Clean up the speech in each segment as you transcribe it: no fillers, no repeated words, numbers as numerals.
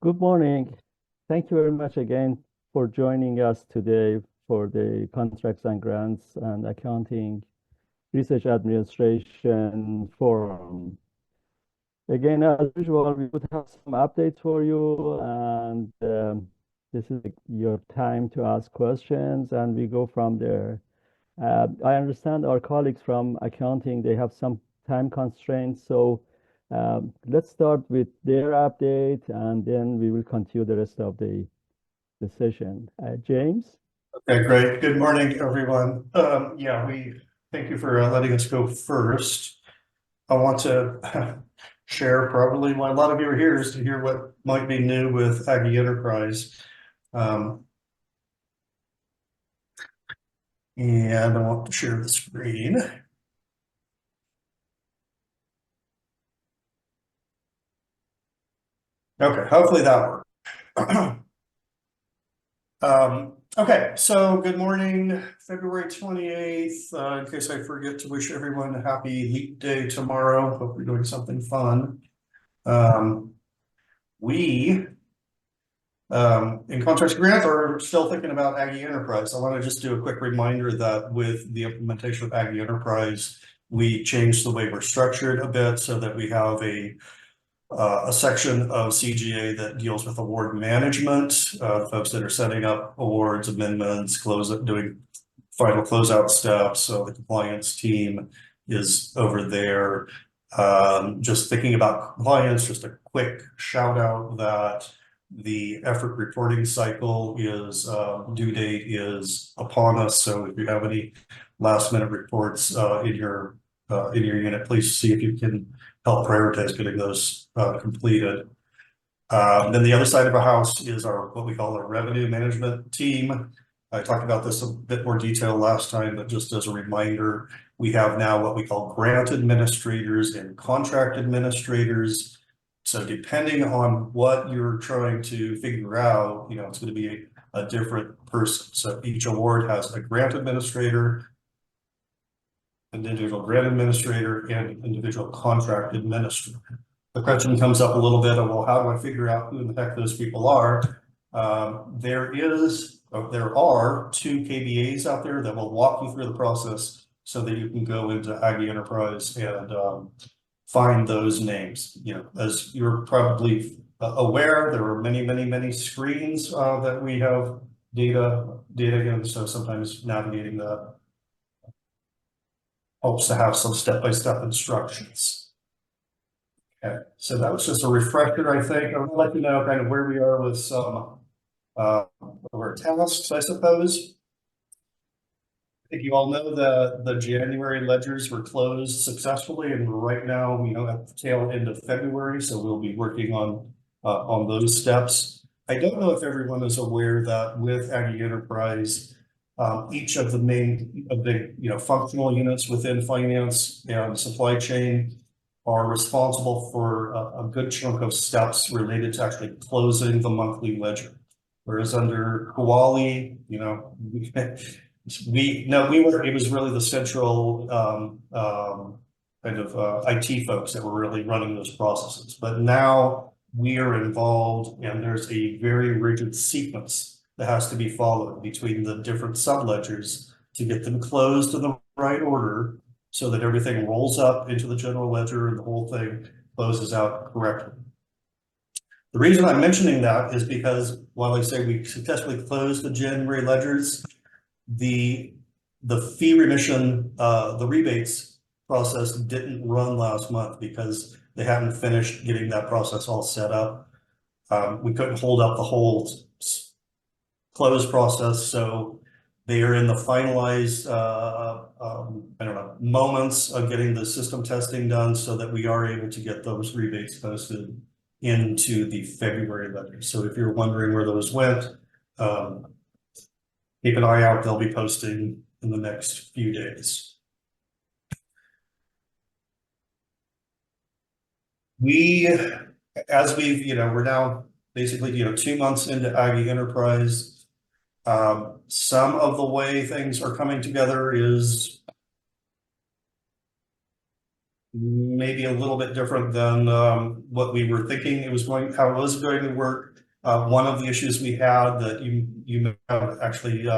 Good morning. Thank you very much again for joining us today for the Contracts and Grants and Accounting Research Administration Forum. Again, as usual, we would have some updates for you, and this is your time to ask questions, and we go from there. I understand our colleagues from accounting, they have some time constraints, so let's start with their update, and then we will continue the rest of the session. James? Okay, great. Good morning, everyone. We thank you for letting us go first. I want to share probably why a lot of you are here is to hear what might be new with Aggie Enterprise. And I want to share the screen. Okay, hopefully that works. Okay, so good morning, February 28th. In case I forget to wish everyone a happy leap day tomorrow. Hope you're doing something fun. In Contracts Grant are still thinking about Aggie Enterprise. I want to just do a quick reminder that with the implementation of Aggie Enterprise, we changed the way we're structured a bit so that we have a section of CGA that deals with award management, folks that are setting up awards, amendments, doing final closeout steps. So the compliance team is over there. Just thinking about compliance, just a quick shout out that the effort reporting cycle is due date is upon us. So if you have any last minute reports in your unit, please see if you can help prioritize getting those completed. Then the other side of our house is what we call our revenue management team. I talked about this a bit more detail last time, but just as a reminder, we have now what we call grant administrators and contract administrators. So depending on what you're trying to figure out, it's going to be a different person. So each award has a grant administrator, an individual grant administrator, and individual contract administrator. The question comes up a little bit of, well, how do I figure out who the heck those people are? There are 2 KBAs out there that will walk you through the process so that you can go into Aggie Enterprise and find those names. As you're probably aware, there are many screens that we have data in. So sometimes navigating that helps to have some step-by-step instructions. Okay, so that was just a refresher, I think. I would like to know kind of where we are with some of our tasks, I suppose. I think you all know the January ledgers were closed successfully, and right now, at the tail end of February, so we'll be working on those steps. I don't know if everyone is aware that with Aggie Enterprise, each of the big, functional units within finance and supply chain are responsible for a good chunk of steps related to actually closing the monthly ledger. Whereas under Koali, it was really the central IT folks that were really running those processes. But now we are involved, and there's a very rigid sequence that has to be followed between the different subledgers to get them closed in the right order so that everything rolls up into the general ledger and the whole thing closes out correctly. The reason I'm mentioning that is because while I say we successfully closed the January ledgers, the fee remission, the rebates process didn't run last month because they hadn't finished getting that process all set up. We couldn't hold up the whole close process, so they are in the finalized moments of getting the system testing done so that we are able to get those rebates posted into the February ledger. So if you're wondering where those went, keep an eye out. They'll be posting in the next few days. We're now basically 2 months into Aggie Enterprise. Some of the way things are coming together is maybe a little bit different than what we were thinking how it was going to work. One of the issues we had that you may have actually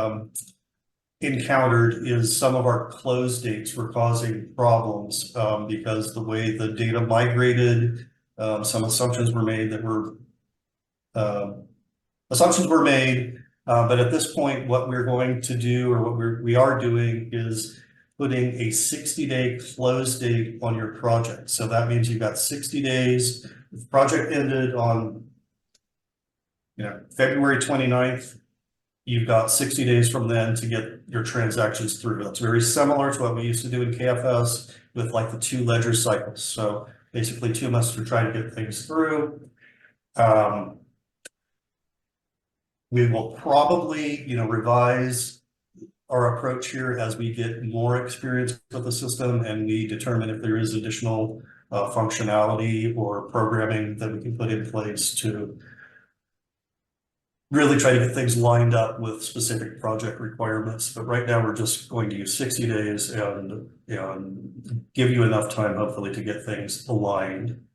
encountered is some of our close dates were causing problems because the way the data migrated, some assumptions were made but at this point, what we're going to do, or what we are doing, is putting a 60-day close date on your project. So that means you've got 60 days. If the project ended on February 29th, you've got 60 days from then to get your transactions through. That's very similar to what we used to do in KFS with like the 2 ledger cycles. So basically 2 months to try to get things through. We will probably, revise our approach here as we get more experience with the system and we determine if there is additional functionality or programming that we can put in place to really try to get things lined up with specific project requirements. But right now we're just going to use 60 days and give you enough time, hopefully, to get things aligned.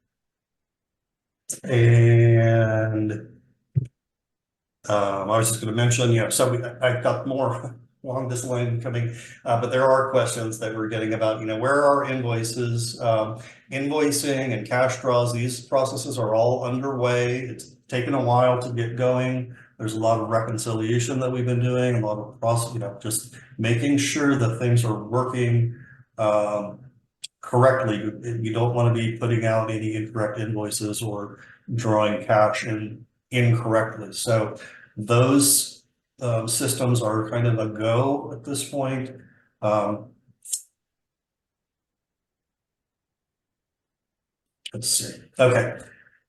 And I was just going to mention, so I've got more along this line coming, but there are questions that we're getting about, where are invoices, invoicing and cash draws. These processes are all underway. It's taken a while to get going. There's a lot of reconciliation that we've been doing, a lot of process, just making sure that things are working correctly. You don't want to be putting out any incorrect invoices or drawing cash in incorrectly. So those systems are kind of a go at this point. Let's see. Okay.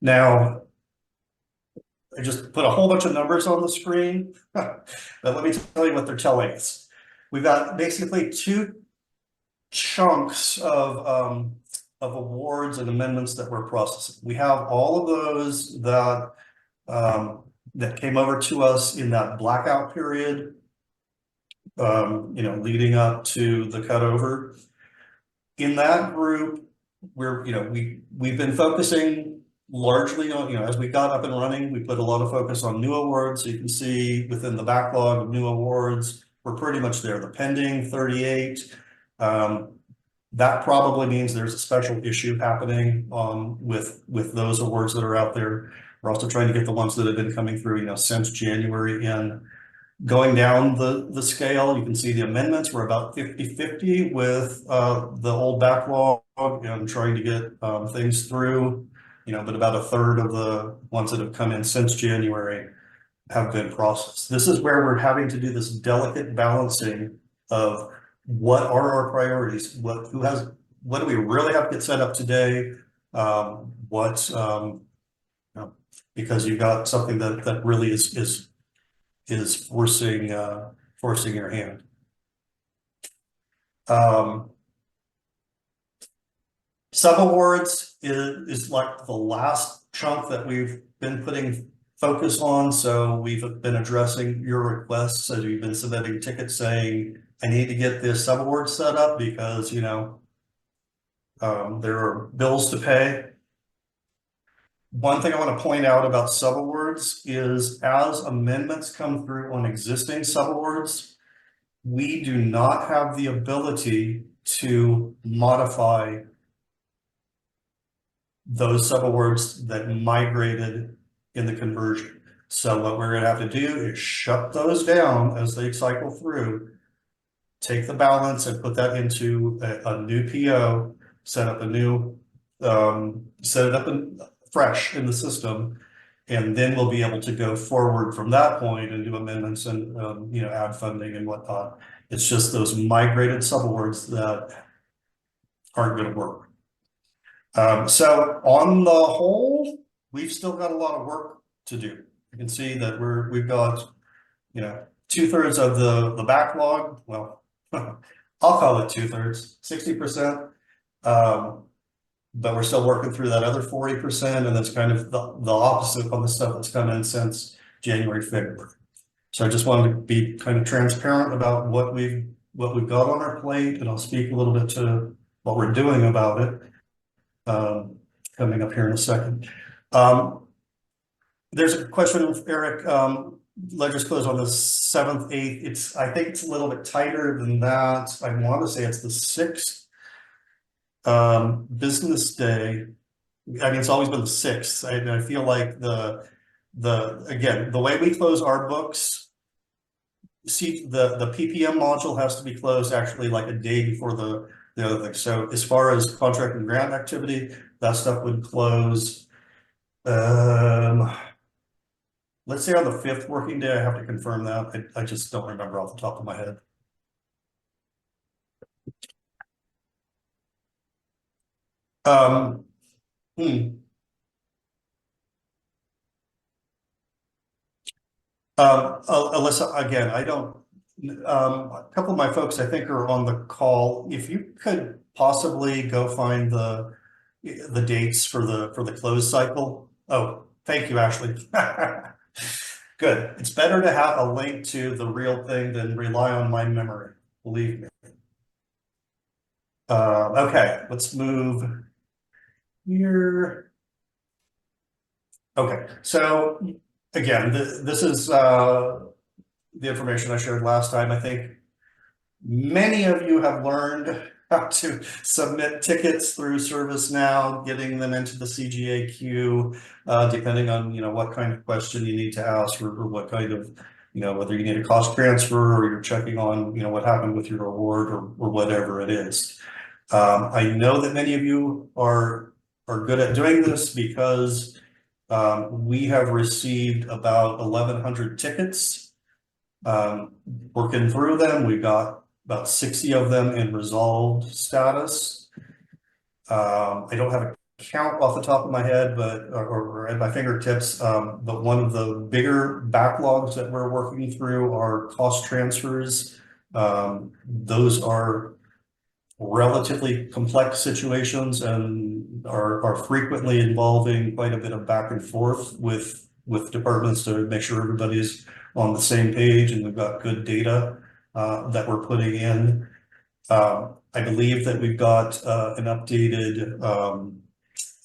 Now, I just put a whole bunch of numbers on the screen, but let me tell you what they're telling us. We've got basically 2 chunks of awards and amendments that we're processing. We have all of those that came over to us in that blackout period, leading up to the cutover. In that group, we've been focusing largely on, as we got up and running, we put a lot of focus on new awards. So you can see within the backlog of new awards, we're pretty much there. The pending 38, that probably means there's a special issue happening with those awards that are out there. We're also trying to get the ones that have been coming through, since January in. Going down the scale, you can see the amendments were about 50-50 with the old backlog and trying to get things through, but about a third of the ones that have come in since January have been processed. This is where we're having to do this delicate balancing of what are our priorities, what do we really have to get set up today, because you've got something that really is forcing your hand. Subawards is like the last chunk that we've been putting focus on. So we've been addressing your requests as we've been submitting tickets saying, I need to get this subaward set up because, there are bills to pay. One thing I want to point out about subawards is as amendments come through on existing subawards, we do not have the ability to modify those subawards that migrated in the conversion. So what we're going to have to do is shut those down as they cycle through, take the balance and put that into a new PO, set up a new, set it up fresh in the system, and then we'll be able to go forward from that point and do amendments and add funding and whatnot. It's just those migrated subawards that aren't going to work. So on the whole, we've still got a lot of work to do. You can see that we've got 2/3 of the backlog. Well, I'll call it 2/3, 60%. But we're still working through that other 40%, and that's kind of the opposite on the stuff that's come in since January, February. So I just wanted to be kind of transparent about what we've got on our plate, and I'll speak a little bit to what we're doing about it. coming up here in a second. There's a question, Eric. Ledgers close on the 7th, 8th. I think it's a little bit tighter than that. I want to say it's the 6th business day. I mean, it's always been the 6th. I feel like again, the way we close our books, see the PPM module has to be closed actually like a day before the other thing. So as far as contract and grant activity, that stuff would close. Let's say on the 5th working day. I have to confirm that. I just don't remember off the top of my head. Alyssa, again, I don't, a couple of my folks I think are on the call. If you could possibly go find the dates for the close cycle. Oh, thank you, Ashley. Good. It's better to have a link to the real thing than rely on my memory, believe me. Okay, let's move here. Okay, so again, this is the information I shared last time. I think many of you have learned how to submit tickets through ServiceNow, getting them into the CGA queue, depending on what kind of question you need to ask, or what kind of whether you need a cost transfer or you're checking on what happened with your award, or whatever it is. I know that many of you are good at doing this because we have received about 1,100 tickets. Working through them, we've got about 60 of them in resolved status. I don't have a count off the top of my head, but or at my fingertips. But one of the bigger backlogs that we're working through are cost transfers. Those are relatively complex situations and are frequently involving quite a bit of back and forth with departments to make sure everybody's on the same page and we've got good data that we're putting in. I believe that we've got an updated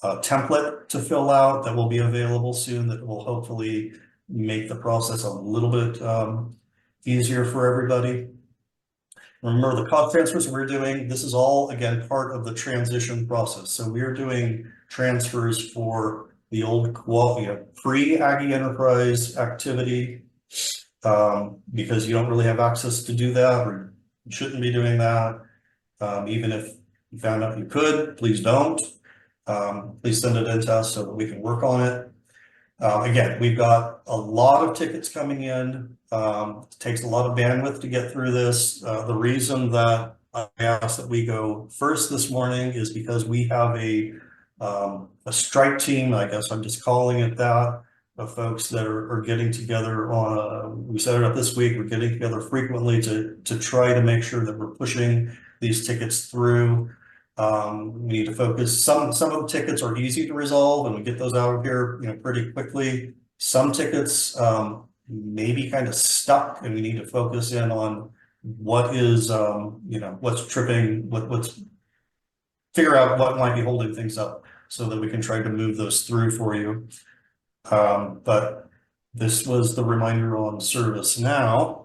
template to fill out that will be available soon that will hopefully make the process a little bit easier for everybody. Remember the cost transfers we're doing, this is all, again, part of the transition process. So we're doing transfers for the old pre-Aggie Enterprise activity because you don't really have access to do that, or you shouldn't be doing that. Even if you found out you could, please don't. Please send it in to us so that we can work on it. Again, we've got a lot of tickets coming in. It takes a lot of bandwidth to get through this. The reason that I asked that we go first this morning is because we have a strike team, I guess I'm just calling it that, of folks that are getting together we set it up this week, we're getting together frequently to try to make sure that we're pushing these tickets through. We need to focus. Some of the tickets are easy to resolve and we get those out of here pretty quickly. Some tickets may be kind of stuck and we need to focus in on what is what's tripping, what's figure out what might be holding things up so that we can try to move those through for you. But this was the reminder on ServiceNow.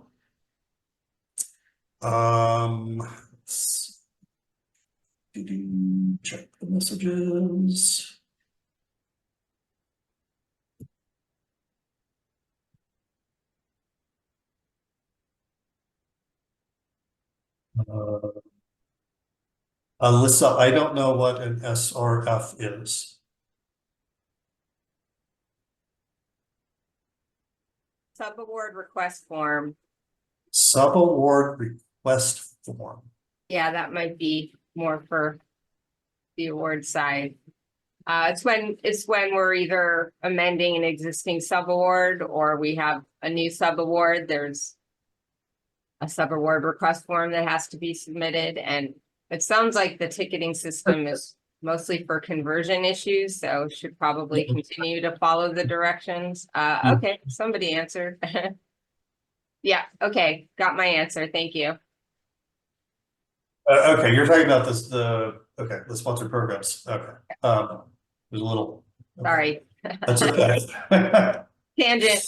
Let's check the messages. Alyssa, I don't know what an SRF is. Subaward request form. Subaward request form. Yeah, that might be more for the award side. It's when we're either amending an existing subaward or we have a new subaward. There's a subaward request form that has to be submitted, and it sounds like the ticketing system is mostly for conversion issues, so should probably continue to follow the directions. Okay, somebody answered. Yeah, okay, got my answer. Thank you. Okay, you're talking about the okay, the sponsored programs, okay. There's a little. Sorry, That's okay. tangent.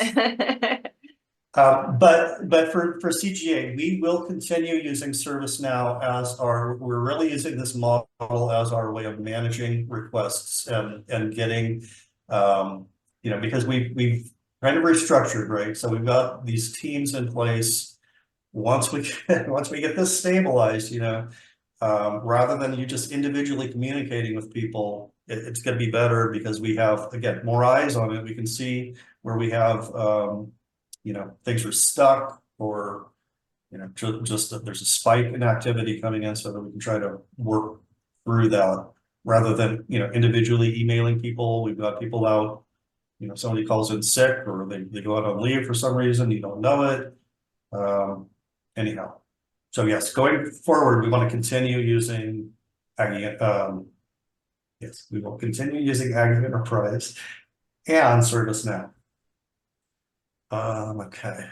But for CGA, we will continue using ServiceNow as we're really using this model as our way of managing requests and getting, because we've kind of restructured, right? So we've got these teams in place. Once we get this stabilized, rather than you just individually communicating with people, it's going to be better because we have, again, more eyes on it. We can see where we have, things are stuck or, just that there's a spike in activity coming in so that we can try to work through that rather than, individually emailing people. We've got people out, somebody calls in sick or they go out on leave for some reason, you don't know it. Anyhow. So yes, going forward, we want to continue using Aggie. Yes, we will continue using Aggie Enterprise and ServiceNow. Okay.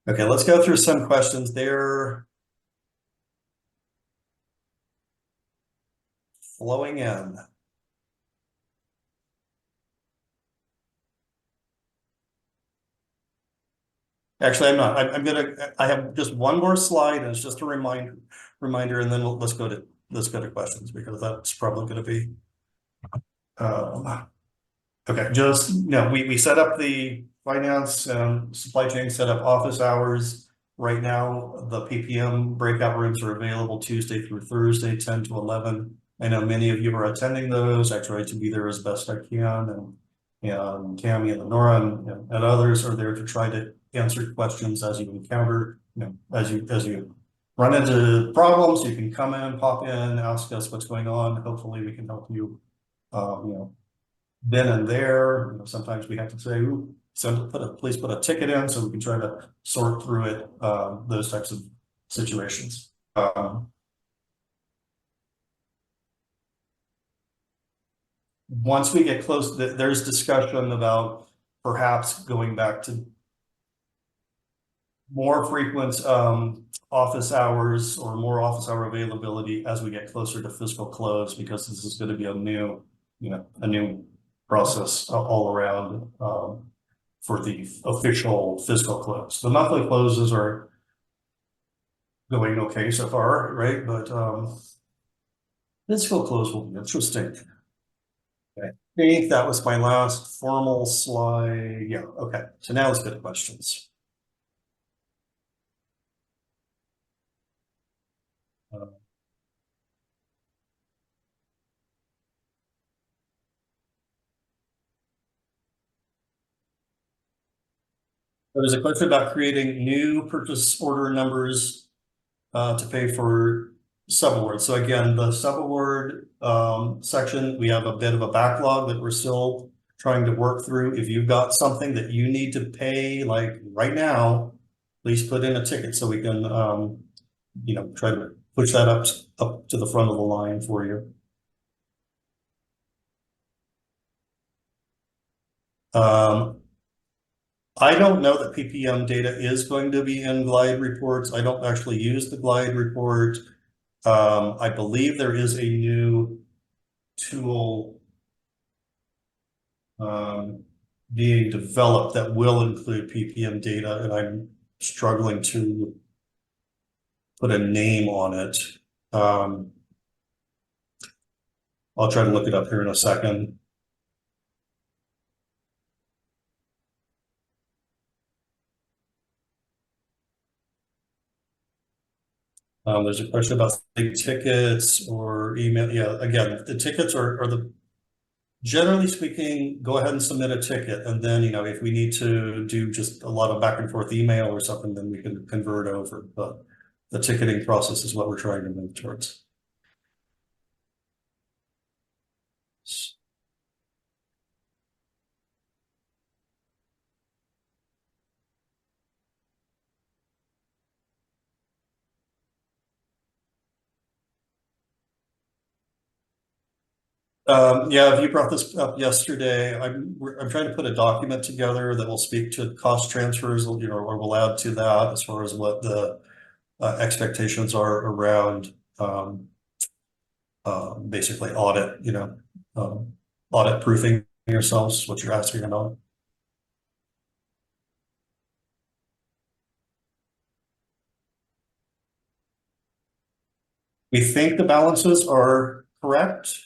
Okay, let's go through some questions. They're flowing in. Actually, I'm not. I have just one more slide, and it's just a reminder, and then let's go to questions because that's probably going to be. Okay, just we set up the finance and supply chain, set up office hours. Right now, the PPM breakout rooms are available Tuesday through Thursday, 10 to 11. I know many of you are attending those. I try to be there as best I can, and Tammy and Nora and others are there to try to answer questions as you encounter, as you run into problems. You can come in, pop in, ask us what's going on. Hopefully, we can help you. Then and there, sometimes we have to say, ooh, please put a ticket in so we can try to sort through it, those types of situations. Once we get close, there's discussion about perhaps going back to more frequent office hours or more office hour availability as we get closer to fiscal close, because this is going to be a new process all around for the official fiscal close. The monthly closes are going okay so far, right? But fiscal close will be interesting. I think that was my last formal slide. Yeah, okay. So now let's go to questions. There's a question about creating new purchase order numbers to pay for subawards. So again, the subaward section, we have a bit of a backlog that we're still trying to work through. If you've got something that you need to pay like right now, please put in a ticket so we can try to push that up to the front of the line for you. I don't know that PPM data is going to be in Glide reports. I don't actually use the Glide report. I believe there is a new tool being developed that will include PPM data, and I'm struggling to put a name on it. I'll try to look it up here in a second. There's a question about big tickets or email. Yeah, again, the tickets are generally speaking, go ahead and submit a ticket. And then, if we need to do just a lot of back and forth email or something, then we can convert over. But the ticketing process is what we're trying to move towards. Yeah, you brought this up yesterday. I'm trying to put a document together that will speak to cost transfers, or will add to that as far as what the expectations are around basically audit, audit proofing yourselves, what you're asking about. We think the balances are correct.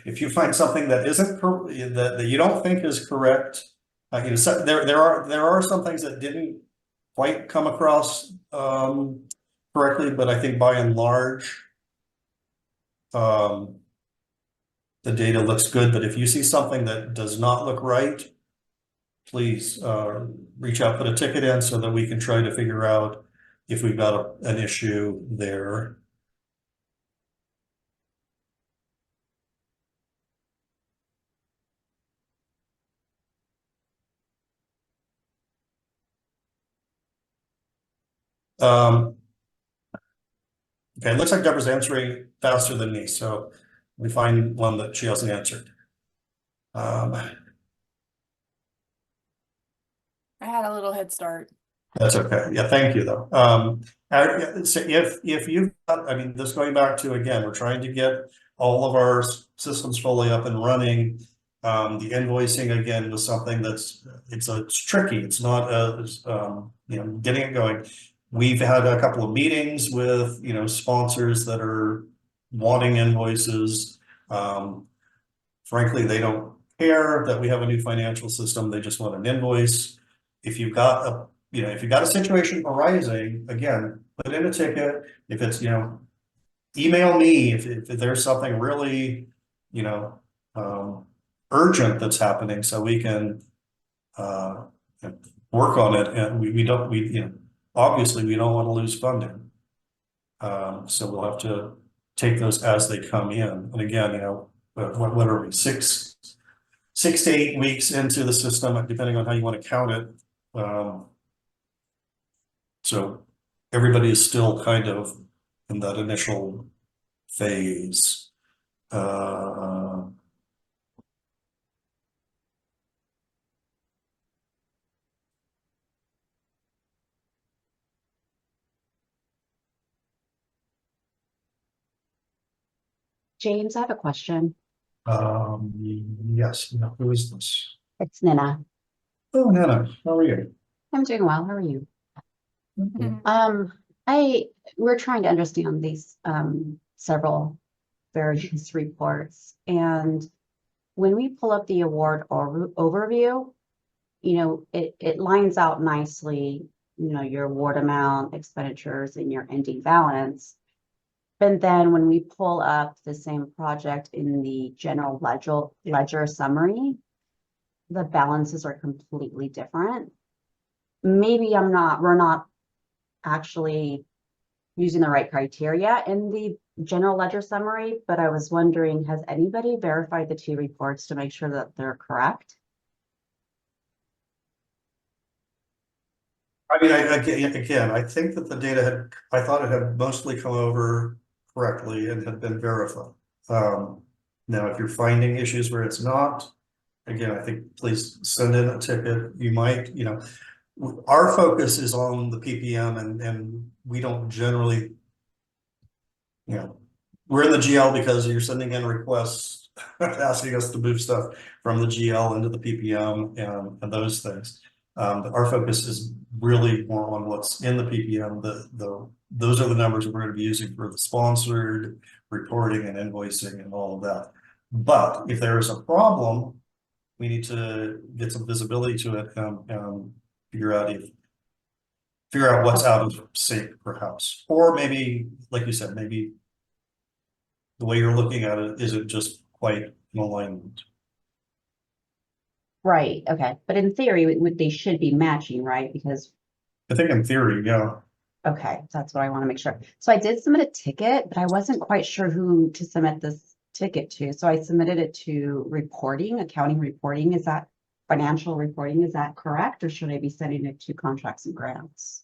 If you find something that isn't that you don't think is correct, so there are some things that didn't quite come across correctly, but I think by and large, the data looks good. But if you see something that does not look right, please reach out, put a ticket in so that we can try to figure out if we've got an issue there. Okay, it looks like Deborah's answering faster than me, so we find one that she hasn't answered. I had a little head start. That's okay. Yeah, thank you though. So if you've got, I mean, this going back to, again, we're trying to get all of our systems fully up and running. The invoicing again was something that's it's tricky. It's not getting it going. We've had a couple of meetings with sponsors that are wanting invoices. Frankly, they don't care that we have a new financial system. They just want an invoice. If you've got a situation arising, again, put in a ticket. If it's email me if there's something really urgent that's happening, so we can work on it. And we obviously we don't want to lose funding, so we'll have to take those as they come in. And again, what are we, 6 to 8 weeks into the system, depending on how you want to count it. So everybody is still kind of in that initial phase. James, I have a question. Yes. Who is this? It's Nina. Oh, Nana, how are you? I'm doing well. How are you? Mhm. We're trying to understand these several various reports, and when we pull up the award overview, it lines out nicely, your award amount, expenditures, and your ending balance. But then when we pull up the same project in the general ledger summary, the balances are completely different. Maybe we're not actually using the right criteria in the general ledger summary, but I was wondering, has anybody verified the two reports to make sure that they're correct? I mean, again, I think that the data I thought it had mostly come over correctly and had been verified. Now, if you're finding issues where it's not, again, I think please send in a ticket. You might, our focus is on the PPM, and we don't generally, we're in the GL because you're sending in requests asking us to move stuff from the GL into the PPM and those things. Our focus is really more on what's in the PPM. Those are the numbers we're going to be using for the sponsored reporting and invoicing and all of that. But if there is a problem, we need to get some visibility to it and figure out what's out of sync, perhaps, or maybe, like you said, maybe the way you're looking at it isn't just quite in alignment. Right. Okay. But in theory, they should be matching, right? Because I think in theory, yeah. okay, that's what I want to make sure. So I did submit a ticket, but I wasn't quite sure who to submit this ticket to. So I submitted it to reporting, accounting reporting. Is that financial reporting? Is that correct? Or should I be sending it to contracts and grants?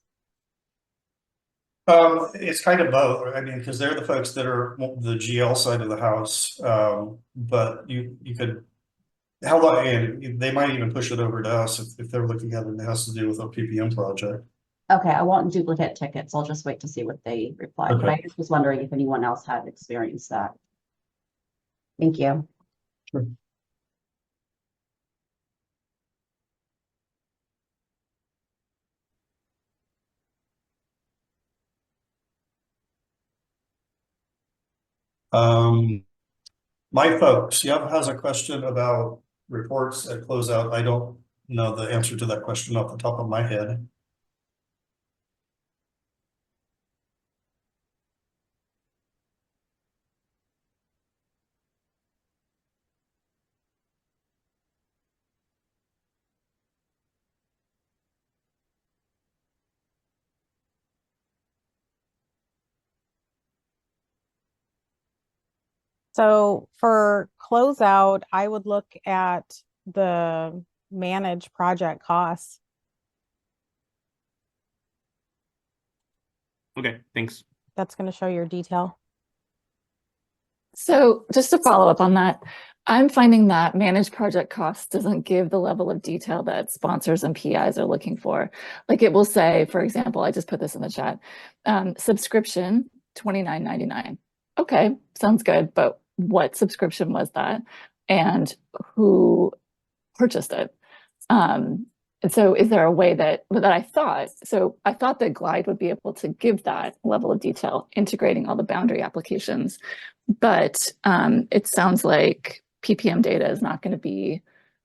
It's kind of both. I mean, because they're the folks that are the GL side of the house. But you could, how long, and they might even push it over to us if they're looking at it and it has to do with a PPM project. Okay, I won't duplicate tickets. I'll just wait to see what they reply. But I Okay. just was wondering if anyone else had experienced that. Thank you. Sure. My folks, Yep has a question about reports at closeout. I don't know the answer to that question off the top of my head. So for closeout, I would look at the manage project costs. Okay, thanks. That's going to show your detail. So just to follow up on that, I'm finding that managed project costs doesn't give the level of detail that sponsors and PIs are looking for. Like it will say, for example, I just put this in the chat, subscription $29.99. Okay, sounds good, but what subscription was that? And who purchased it? And so is there a way that I thought that Glide would be able to give that level of detail, integrating all the boundary applications, but it sounds like PPM data is not going to be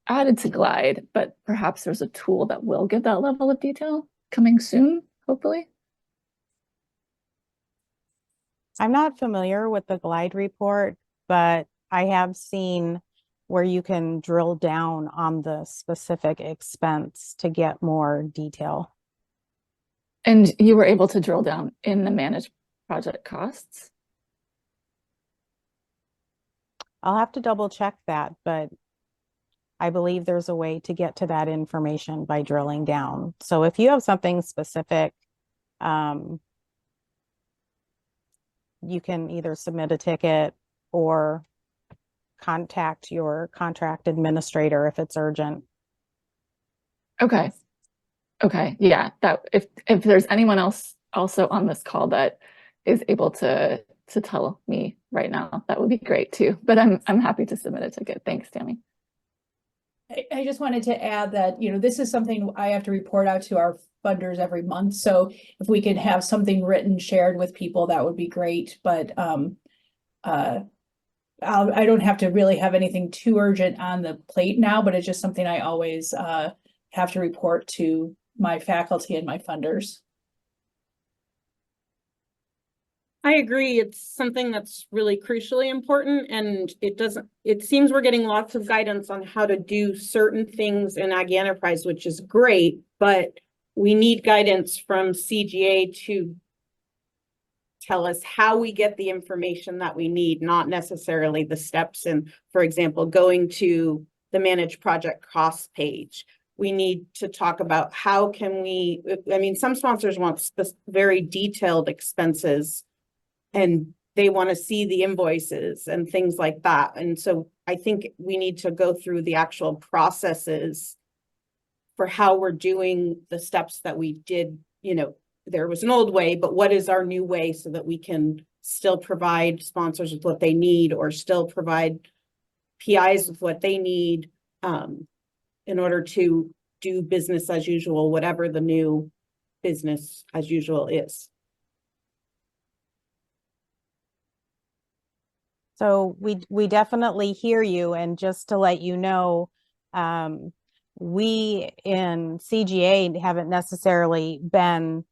added to Glide, but perhaps there's a tool that will give that level of detail coming soon, hopefully. I'm not familiar with the Glide report, but I have seen where you can drill down on the specific expense to get more detail. And you were able to drill down in the managed project costs? I'll have to double check that, but I believe there's a way to get to that information by drilling down. So if you have something specific, you can either submit a ticket or contact your contract administrator if it's urgent. Okay. Okay. Yeah. That if there's anyone else also on this call that is able to tell me right now, that would be great too. But I'm happy to submit a ticket. Thanks, Tammy. I just wanted to add that, this is something I have to report out to our funders every month. So if we could have something written shared with people, that would be great. But I don't have to really have anything too urgent on the plate now, but it's just something I always have to report to my faculty and my funders. I agree. It's something that's really crucially important, and it seems we're getting lots of guidance on how to do certain things in Aggie Enterprise, which is great, but we need guidance from CGA to tell us how we get the information that we need, not necessarily the steps. And for example, going to the managed project costs page, we need to talk about how can we, some sponsors want very detailed expenses and they want to see the invoices and things like that. And so I think we need to go through the actual processes for how we're doing the steps that we did. There was an old way, but what is our new way so that we can still provide sponsors with what they need or still provide PIs with what they need in order to do business as usual, whatever the new business as usual is. So we definitely hear you. And just to let you know, we in CGA haven't necessarily been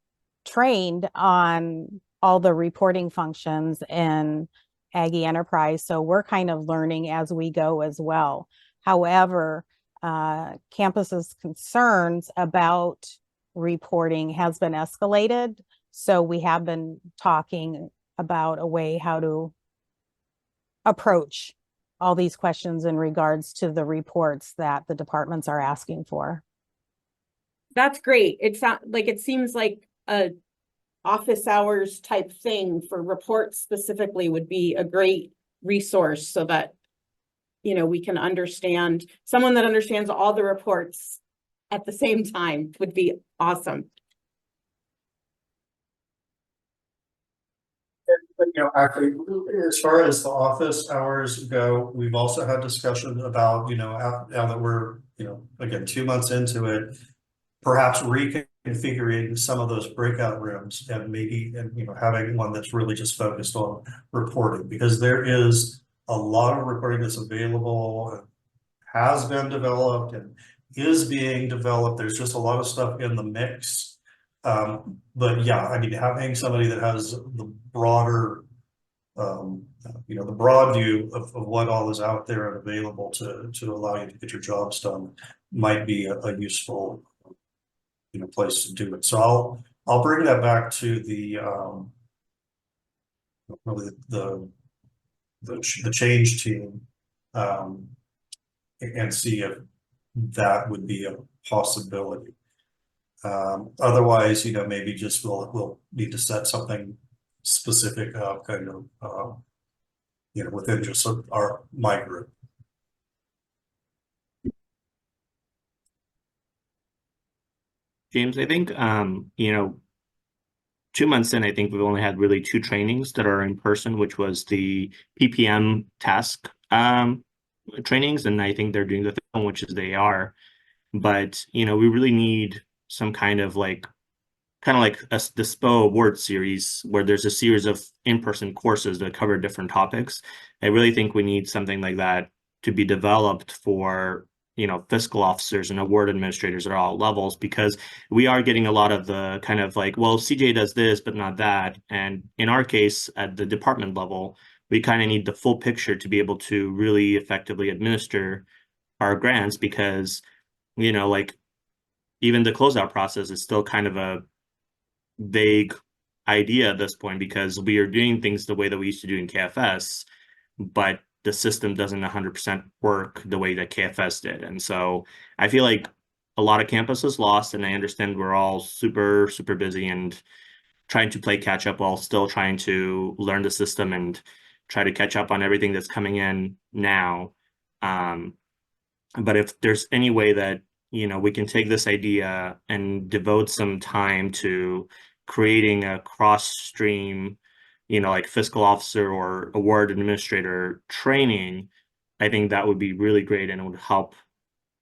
trained on all the reporting functions in Aggie Enterprise. So we're kind of learning as we go as well. However, campus's concerns about reporting has been escalated. So we have been talking about a way how to approach all these questions in regards to the reports that the departments are asking for. That's great. It seems like a office hours type thing for reports specifically would be a great resource so that, we can understand, someone that understands all the reports at the same time would be awesome. Actually, as far as the office hours go, we've also had discussion about, now that we're, again, 2 months into it, perhaps reconfiguring some of those breakout rooms and maybe, having one that's really just focused on reporting, because there is a lot of reporting that's available, has been developed and is being developed. There's just a lot of stuff in the mix. But yeah, I mean, having somebody that has the broader, the broad view of what all is out there and available to allow you to get your jobs done might be a useful, place to do it. So I'll bring that back to the really the change team, and see if that would be a possibility. Otherwise, maybe just we'll need to set something specific up, kind of, within just my group. James, I think 2 months in, I think we've only had really 2 trainings that are in person, which was the PPM task trainings, and I think they're doing the thing, which is they are. But we really need some kind of like the Subawards series, where there's a series of in-person courses that cover different topics. I really think we need something like that to be developed for fiscal officers and award administrators at all levels, because we are getting a lot of the kind of like, well, CJ does this but not that, and in our case at the department level, we kind of need the full picture to be able to really effectively administer our grants, because like even the closeout process is still kind of a vague idea at this point, because we are doing things the way that we used to do in KFS, but the system doesn't 100% work the way that KFS did. And so I feel like a lot of campus is lost, and I understand we're all super, super busy and trying to play catch up while still trying to learn the system and try to catch up on everything that's coming in now. But if there's any way that, we can take this idea and devote some time to creating a cross-stream, like fiscal officer or award administrator training, I think that would be really great, and it would help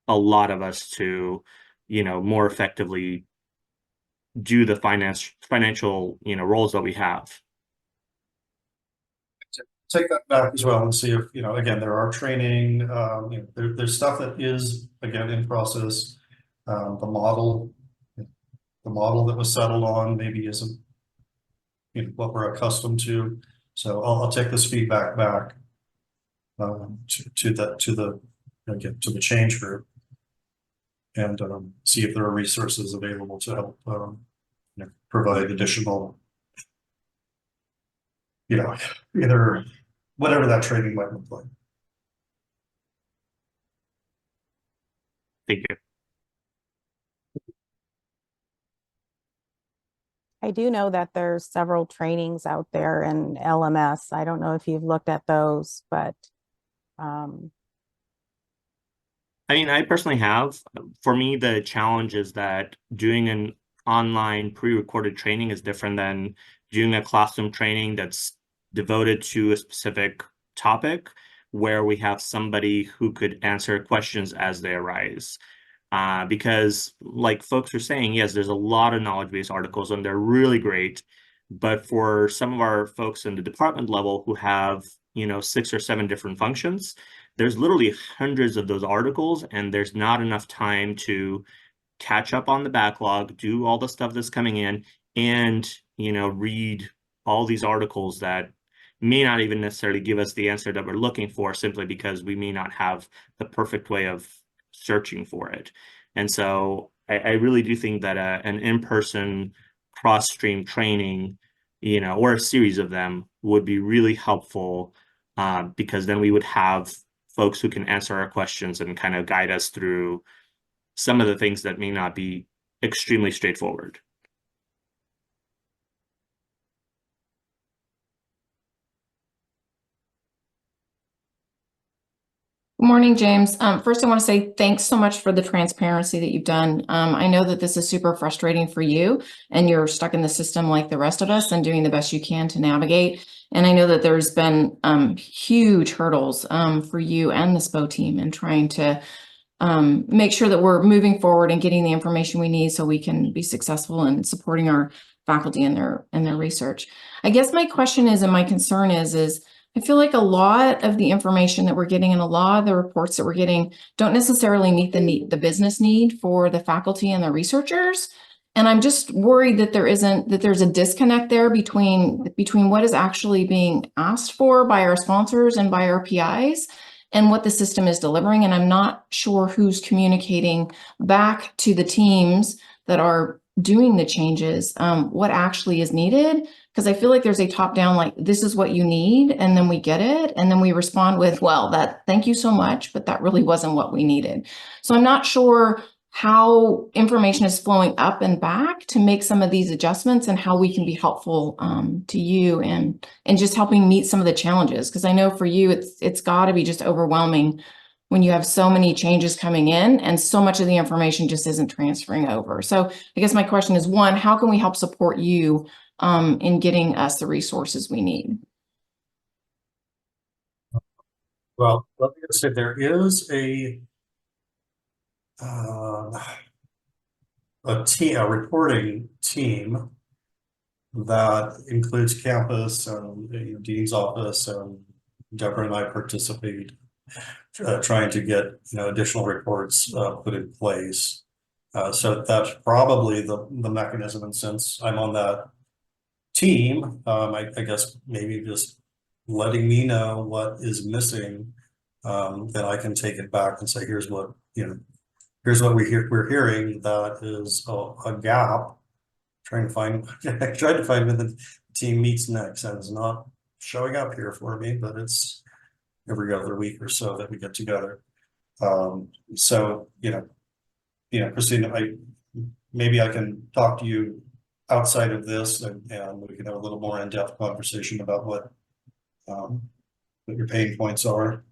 a lot of us to, more effectively do the financial, roles that we have. Take that back as well and see if, again, there are training, there's stuff that is, again, in process. The model that was settled on maybe isn't, what we're accustomed to. So I'll take this feedback back to the change group, and see if there are resources available to help provide additional, either whatever that training might look like. Thank you. I do know that there's several trainings out there in LMS. I don't know if you've looked at those, but I mean, I personally have. For me, the challenge is that doing an online pre-recorded training is different than doing a classroom training that's devoted to a specific topic, where we have somebody who could answer questions as they arise. Because like folks are saying, yes, there's a lot of knowledge-based articles and they're really great. But for some of our folks in the department level who have, 6 or 7 different functions, there's literally hundreds of those articles, and there's not enough time to catch up on the backlog, do all the stuff that's coming in, and, read all these articles that may not even necessarily give us the answer that we're looking for, simply because we may not have the perfect way of searching for it. And so I really do think that an in-person cross-stream training, or a series of them would be really helpful, because then we would have folks who can answer our questions and kind of guide us through some of the things that may not be extremely straightforward. Good morning, James. First, I want to say thanks so much for the transparency that you've done. I know that this is super frustrating for you and you're stuck in the system like the rest of us and doing the best you can to navigate. And I know that there's been huge hurdles for you and the SPO team in trying to make sure that we're moving forward and getting the information we need so we can be successful in supporting our faculty in their research. I guess my question is, and my concern is I feel like a lot of the information that we're getting and a lot of the reports that we're getting don't necessarily meet the business need for the faculty and the researchers. And I'm just worried that there's a disconnect there between what is actually being asked for by our sponsors and by our PIs and what the system is delivering. And I'm not sure who's communicating back to the teams that are doing the changes, what actually is needed. Because I feel like there's a top down, like, this is what you need, and then we get it. And then we respond with, well, thank you so much, but that really wasn't what we needed. So I'm not sure how information is flowing up and back to make some of these adjustments and how we can be helpful to you and just helping meet some of the challenges. Because I know for you, it's got to be just overwhelming when you have so many changes coming in and so much of the information just isn't transferring over. So I guess my question is, one, how can we help support you in getting us the resources we need? Well, let me just say there is a reporting team that includes campus and dean's office, and Deborah and I participate, trying to get additional reports put in place. So that's probably the mechanism. And since I'm on that team, I guess maybe just letting me know what is missing, then I can take it back and say, here's what we're hearing that is a gap. Trying to find when the team meets next, and it's not showing up here for me, but it's every other week or so that we get together. So Christina, maybe I can talk to you outside of this, and we can have a little more in-depth conversation about what your pain points are.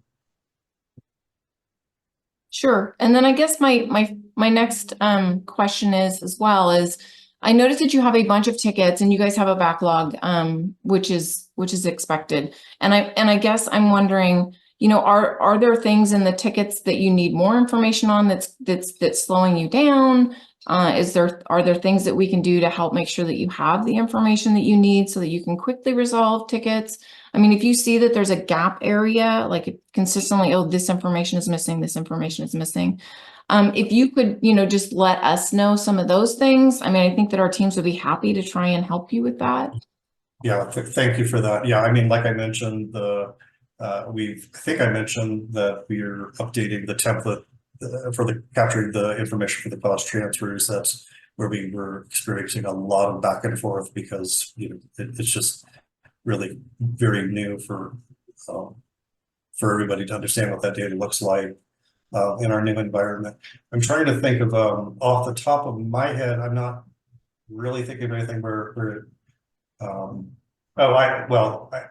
Sure. And then I guess my next question is I noticed that you have a bunch of tickets and you guys have a backlog, which is expected. And I guess I'm wondering, are there things in the tickets that you need more information on that's slowing you down? Are there things that we can do to help make sure that you have the information that you need so that you can quickly resolve tickets? I mean, if you see that there's a gap area, like consistently, oh, this information is missing, this information is missing. If you could, just let us know some of those things. I mean, I think that our teams would be happy to try and help you with that. Yeah, thank you for that. Yeah, I mean, like I mentioned, I think I mentioned that we're updating the template for capturing the information for the cost transfers. That's where we were experiencing a lot of back and forth because it's just really very new for everybody to understand what that data looks like in our new environment. I'm trying to think of off the top of my head. I'm not really thinking of anything where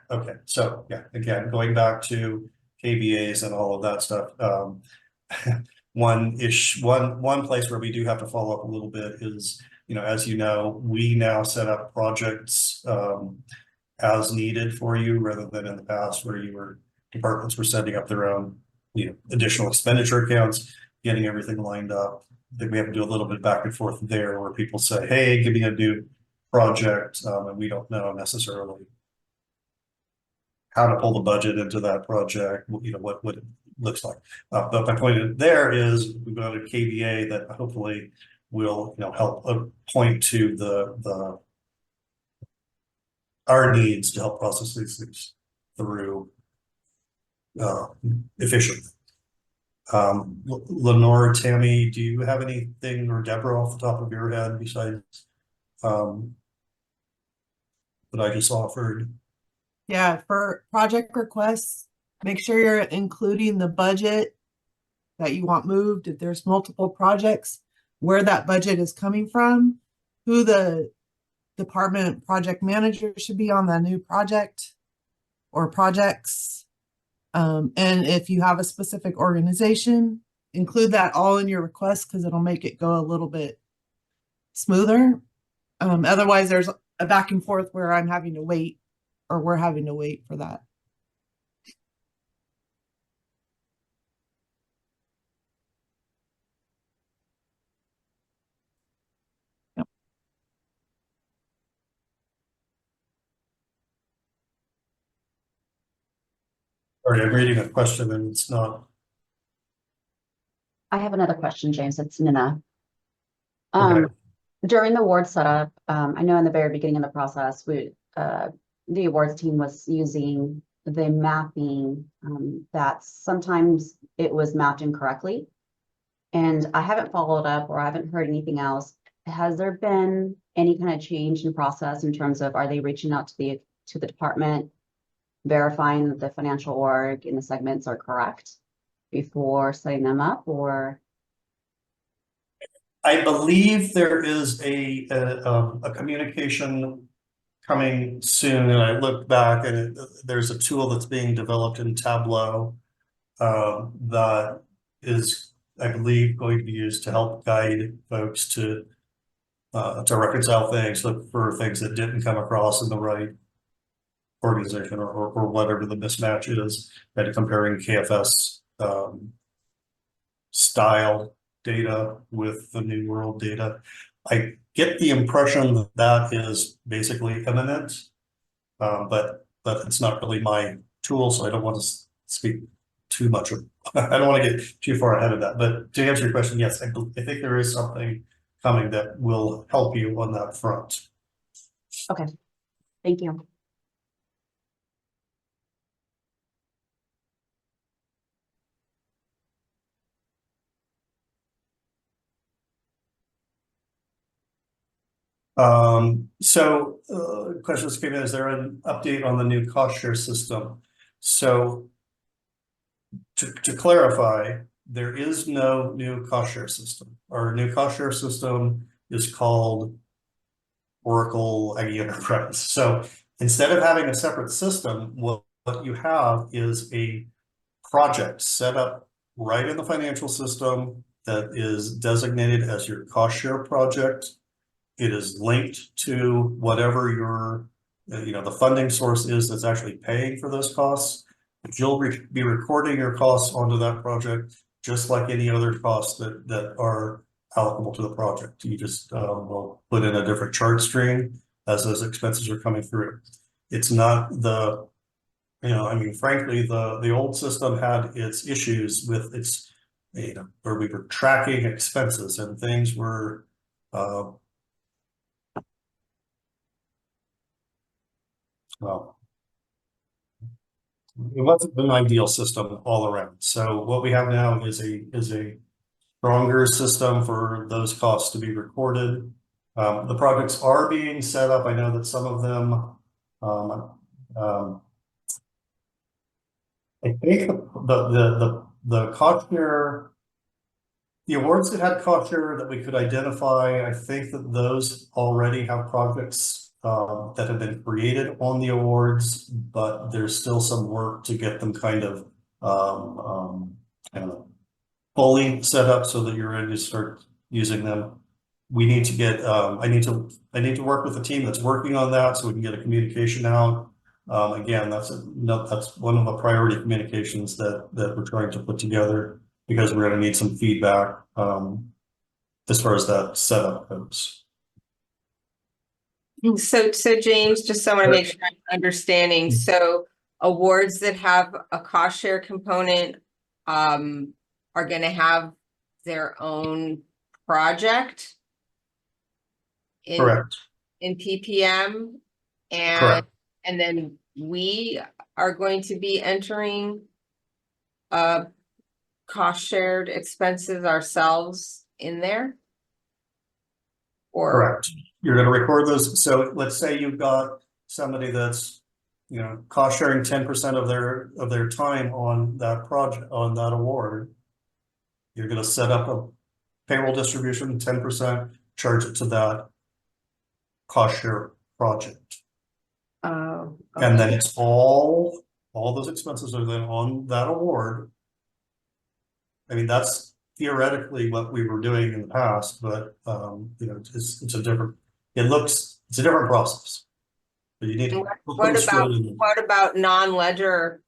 okay. So yeah, again, going back to KBAs and all of that stuff. One place where we do have to follow up a little bit is, as we now set up projects as needed for you, rather than in the past where departments were setting up their own, additional expenditure accounts, getting everything lined up. I think we have to do a little bit back and forth there where people say, hey, give me a new project, and we don't know necessarily how to pull the budget into that project, what it looks like. But my point there is we've got a KBA that hopefully will help point to our needs to help process these things through efficiently. Lenore, Tammy, do you have anything, or Deborah, off the top of your head besides that I just offered? Yeah, for project requests, make sure you're including the budget that you want moved. If there's multiple projects, where that budget is coming from, who the department project manager should be on the new project or projects. And if you have a specific organization, include that all in your request because it'll make it go a little bit smoother. Otherwise, there's a back and forth where I'm having to wait or we're having to wait for that. Sorry, I'm reading a question and it's not. I have another question, James. It's Nina. Okay. During the award setup, I know in the very beginning of the process, the awards team was using the mapping that sometimes it was mapped incorrectly. And I haven't followed up or I haven't heard anything else. Has there been any kind of change in process in terms of are they reaching out to the department, verifying that the financial org and the segments are correct before setting them up, or? I believe there is a communication coming soon, and I looked back and there's a tool that's being developed in Tableau that is, I believe, going to be used to help guide folks to reconcile things, look for things that didn't come across in the right organization or whatever the mismatch is, and comparing KFS style data with the New World data. I get the impression that that is basically imminent, but it's not really my tool, so I don't want to speak too much. I don't want to get too far ahead of that. But to answer your question, yes, I think there is something coming that will help you on that front. Okay, thank you. Questions came in, is there an update on the new cost share system? So to clarify, there is no new cost share system. Our new cost share system is called Oracle Aggie Enterprise. So instead of having a separate system, what you have is a project set up right in the financial system that is designated as your cost share project. It is linked to whatever your, the funding source is that's actually paying for those costs. You'll be recording your costs onto that project, just like any other costs that are allocable to the project. You just will put in a different chart stream as those expenses are coming through. It's not the, frankly, the old system had its issues with its, where we were tracking expenses and things were, well, it wasn't an ideal system all around. So what we have now is a stronger system for those costs to be recorded. The projects are being set up. I know that some of them, I think the cost share, the awards that had cost share that we could identify, I think that those already have projects that have been created on the awards, but there's still some work to get them kind of fully set up so that you're ready to start using them. We need to get, I need to work with the team that's working on that so we can get a communication out. Again, that's one of the priority communications that we're trying to put together, because we're going to need some feedback as far as that setup goes. So James, just so I want to make sure I'm understanding. So awards that have a cost share component are going to have their own project Correct. in PPM, Correct. and then we are going to be entering cost shared expenses ourselves in there? Or correct. You're going to record those. So let's say you've got somebody that's, cost sharing 10% of their time on that project, on that award. You're going to set up a payroll distribution, 10%, charge it to that cost share project. okay. And then it's all all those expenses are then on that award. I mean, that's theoretically what we were doing in the past, but, you know, it's a different, it's a different process. But you need to. What about non-ledger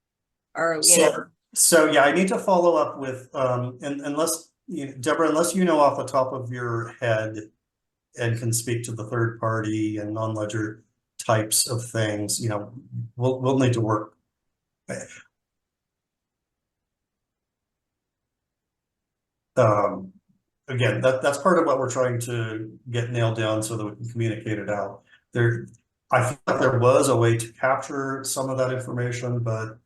or, you know? So yeah, I need to follow up with, and unless, Deborah, unless you know off the top of your head and can speak to the third party and non-ledger types of things, you know, we'll need to work. Again, that's part of what we're trying to get nailed down so that we can communicate it out. I feel like there was a way to capture some of that information, but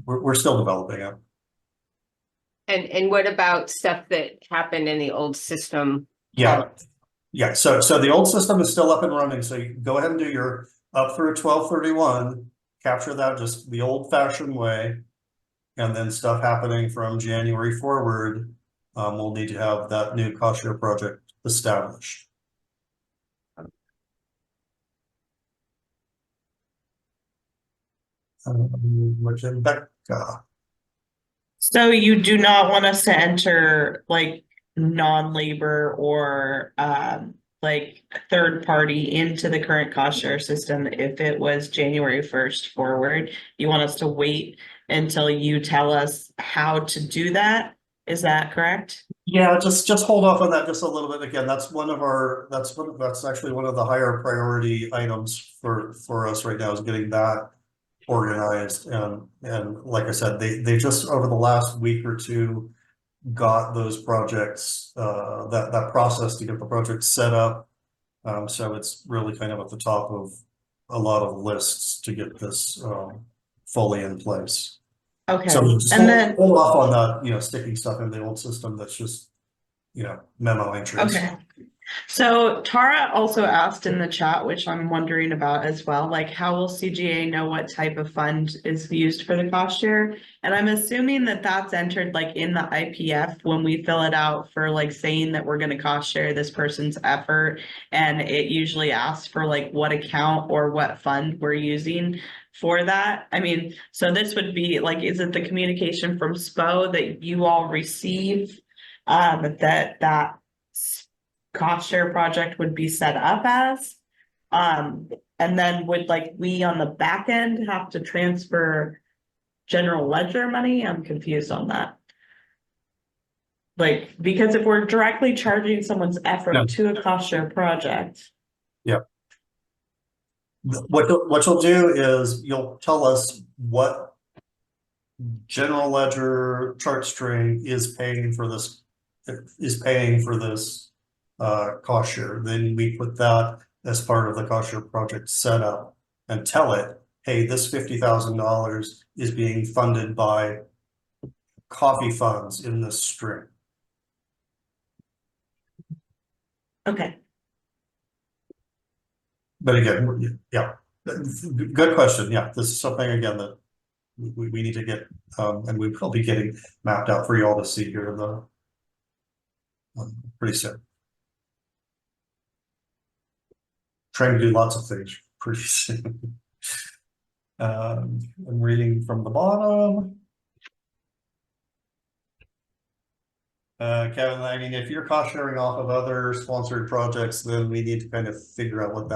we're still developing it. And what about stuff that happened in the old system? Yeah. So the old system is still up and running. So you go ahead and do your up through 12/31, capture that just the old fashioned way. And then stuff happening from January forward, we'll need to have that new cost share project established. Becca. So you do not want us to enter like non-labor or like third party into the current cost share system if it was January 1st forward. You want us to wait until you tell us how to do that. Is that correct? Yeah, just hold off on that just a little bit. Again, that's actually one of the higher priority items for us right now is getting that organized. And like I said, they just over the last week or two got those projects, that process to get the project set up. So it's really kind of at the top of a lot of lists to get this fully in place. Okay. So and then hold off on that, you know, sticking stuff in the old system that's just, you know, memo entries. okay. So Tara also asked in the chat, which I'm wondering about as well, like how will CGA know what type of fund is used for the cost share? And I'm assuming that that's entered like in the IPF when we fill it out for like saying that we're going to cost share this person's effort. And it usually asks for like what account or what fund we're using for that. I mean, so this would be like, is it the communication from SPO that you all receive that cost share project would be set up as? And then would like we on the back end have to transfer general ledger money? I'm confused on that. Like, because if we're directly charging someone's effort to a cost share project. Yeah. What you'll do is you'll tell us what general ledger chart string is paying for this cost share. Then we put that as part of the cost share project setup and tell it, hey, this $50,000 is being funded by coffee funds in this string. Okay. But again, yeah, good question. Yeah, this is something again that we need to get, and we will be getting mapped out for you all to see here in the pretty soon. Trying to do lots of things pretty soon. I'm reading from the bottom. Kevin, I mean, if you're cost sharing off of other sponsored projects, then we need to kind of figure out what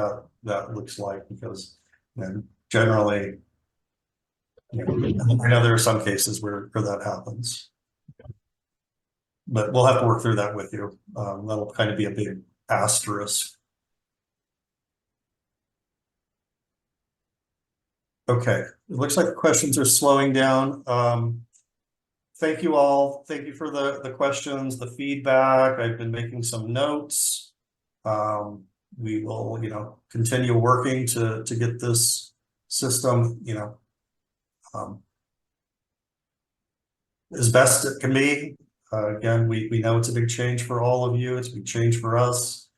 that looks like, because generally, I know there are some cases where that happens, but we'll have to work through that with you. That'll kind of be a big asterisk. Okay, it looks like the questions are slowing down. Thank you all. Thank you for the questions, the feedback. I've been making some notes. We will, continue working to get this system, as best it can be. Again, we know it's a big change for all of you. It's a big change for us.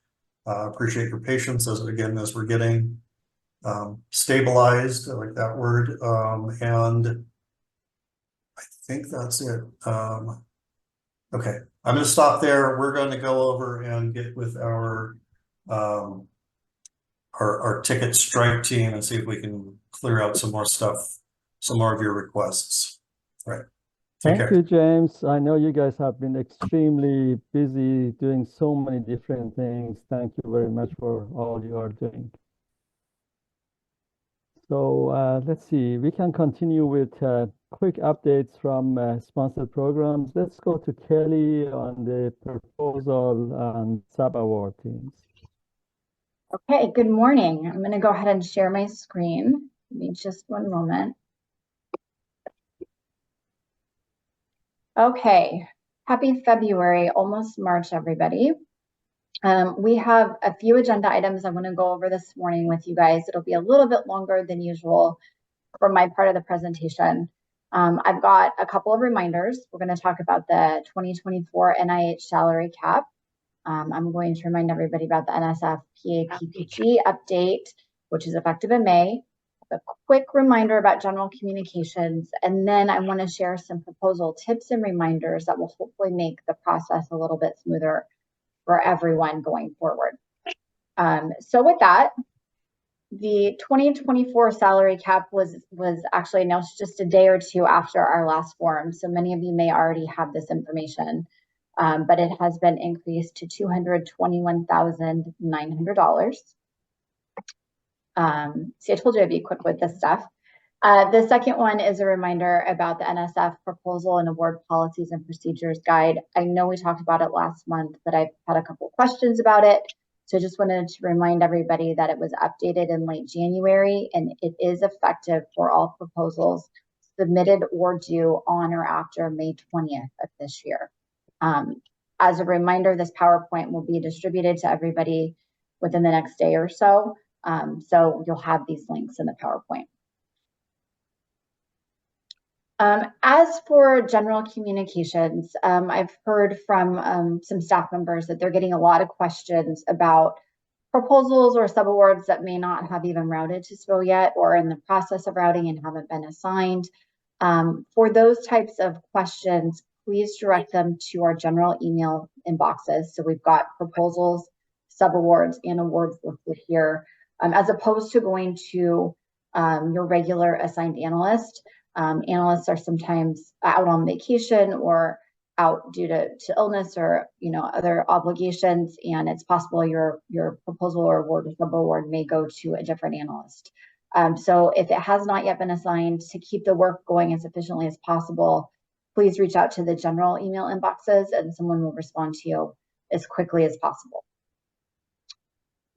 Appreciate your patience as we're getting stabilized. I like that word. And I think that's it. Okay, I'm going to stop there. We're going to go over and get with our our ticket strike team and see if we can clear out some more stuff, some more of your requests. All right. Take Thank care. you, James. I know you guys have been extremely busy doing so many different things. Thank you very much for all you are doing. So let's see, we can continue with quick updates from sponsored programs. Let's go to Kelly on the proposal and sub-award teams. Okay, good morning. I'm going to go ahead and share my screen. Give me just one moment. Okay, happy February, almost March, everybody. We have a few agenda items I want to go over this morning with you guys. It'll be a little bit longer than usual for my part of the presentation. I've got a couple of reminders. We're going to talk about the 2024 NIH salary cap. I'm going to remind everybody about the NSF PAPPG update, which is effective in May. A quick reminder about general communications, and then I want to share some proposal tips and reminders that will hopefully make the process a little bit smoother for everyone going forward. So with that, the 2024 salary cap was actually announced just a day or two after our last forum, so many of you may already have this information. But it has been increased to $221,900. See, I told you I'd be quick with this stuff. The second one is a reminder about the NSF proposal and award policies and procedures guide. I know we talked about it last month, but I've had a couple of questions about it. So I just wanted to remind everybody that it was updated in late January and it is effective for all proposals submitted or due on or after May 20th of this year. As a reminder, this PowerPoint will be distributed to everybody within the next day or so. So you'll have these links in the PowerPoint. As for general communications, I've heard from some staff members that they're getting a lot of questions about proposals or subawards that may not have even routed to SPO yet or in the process of routing and haven't been assigned. For those types of questions, please direct them to our general email inboxes. So we've got proposals, subawards, and awards listed here, as opposed to going to your regular assigned analyst. Analysts are sometimes out on vacation or out due to illness or other obligations, and it's possible your proposal or award or subaward may go to a different analyst. So if it has not yet been assigned, to keep the work going as efficiently as possible, please reach out to the general email inboxes and someone will respond to you as quickly as possible.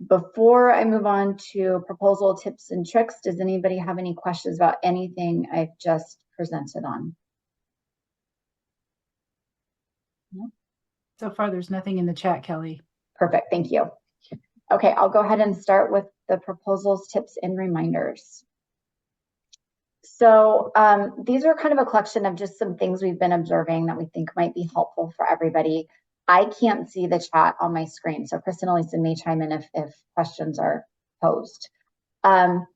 Before I move on to proposal tips and tricks, does anybody have any questions about anything I've just presented on? No? So far, there's nothing in the chat, Kelly. Perfect, thank you. Okay, I'll go ahead and start with the proposals, tips, and reminders. So these are kind of a collection of just some things we've been observing that we think might be helpful for everybody. I can't see the chat on my screen, so Kristen and Lisa may chime in if questions are posed. So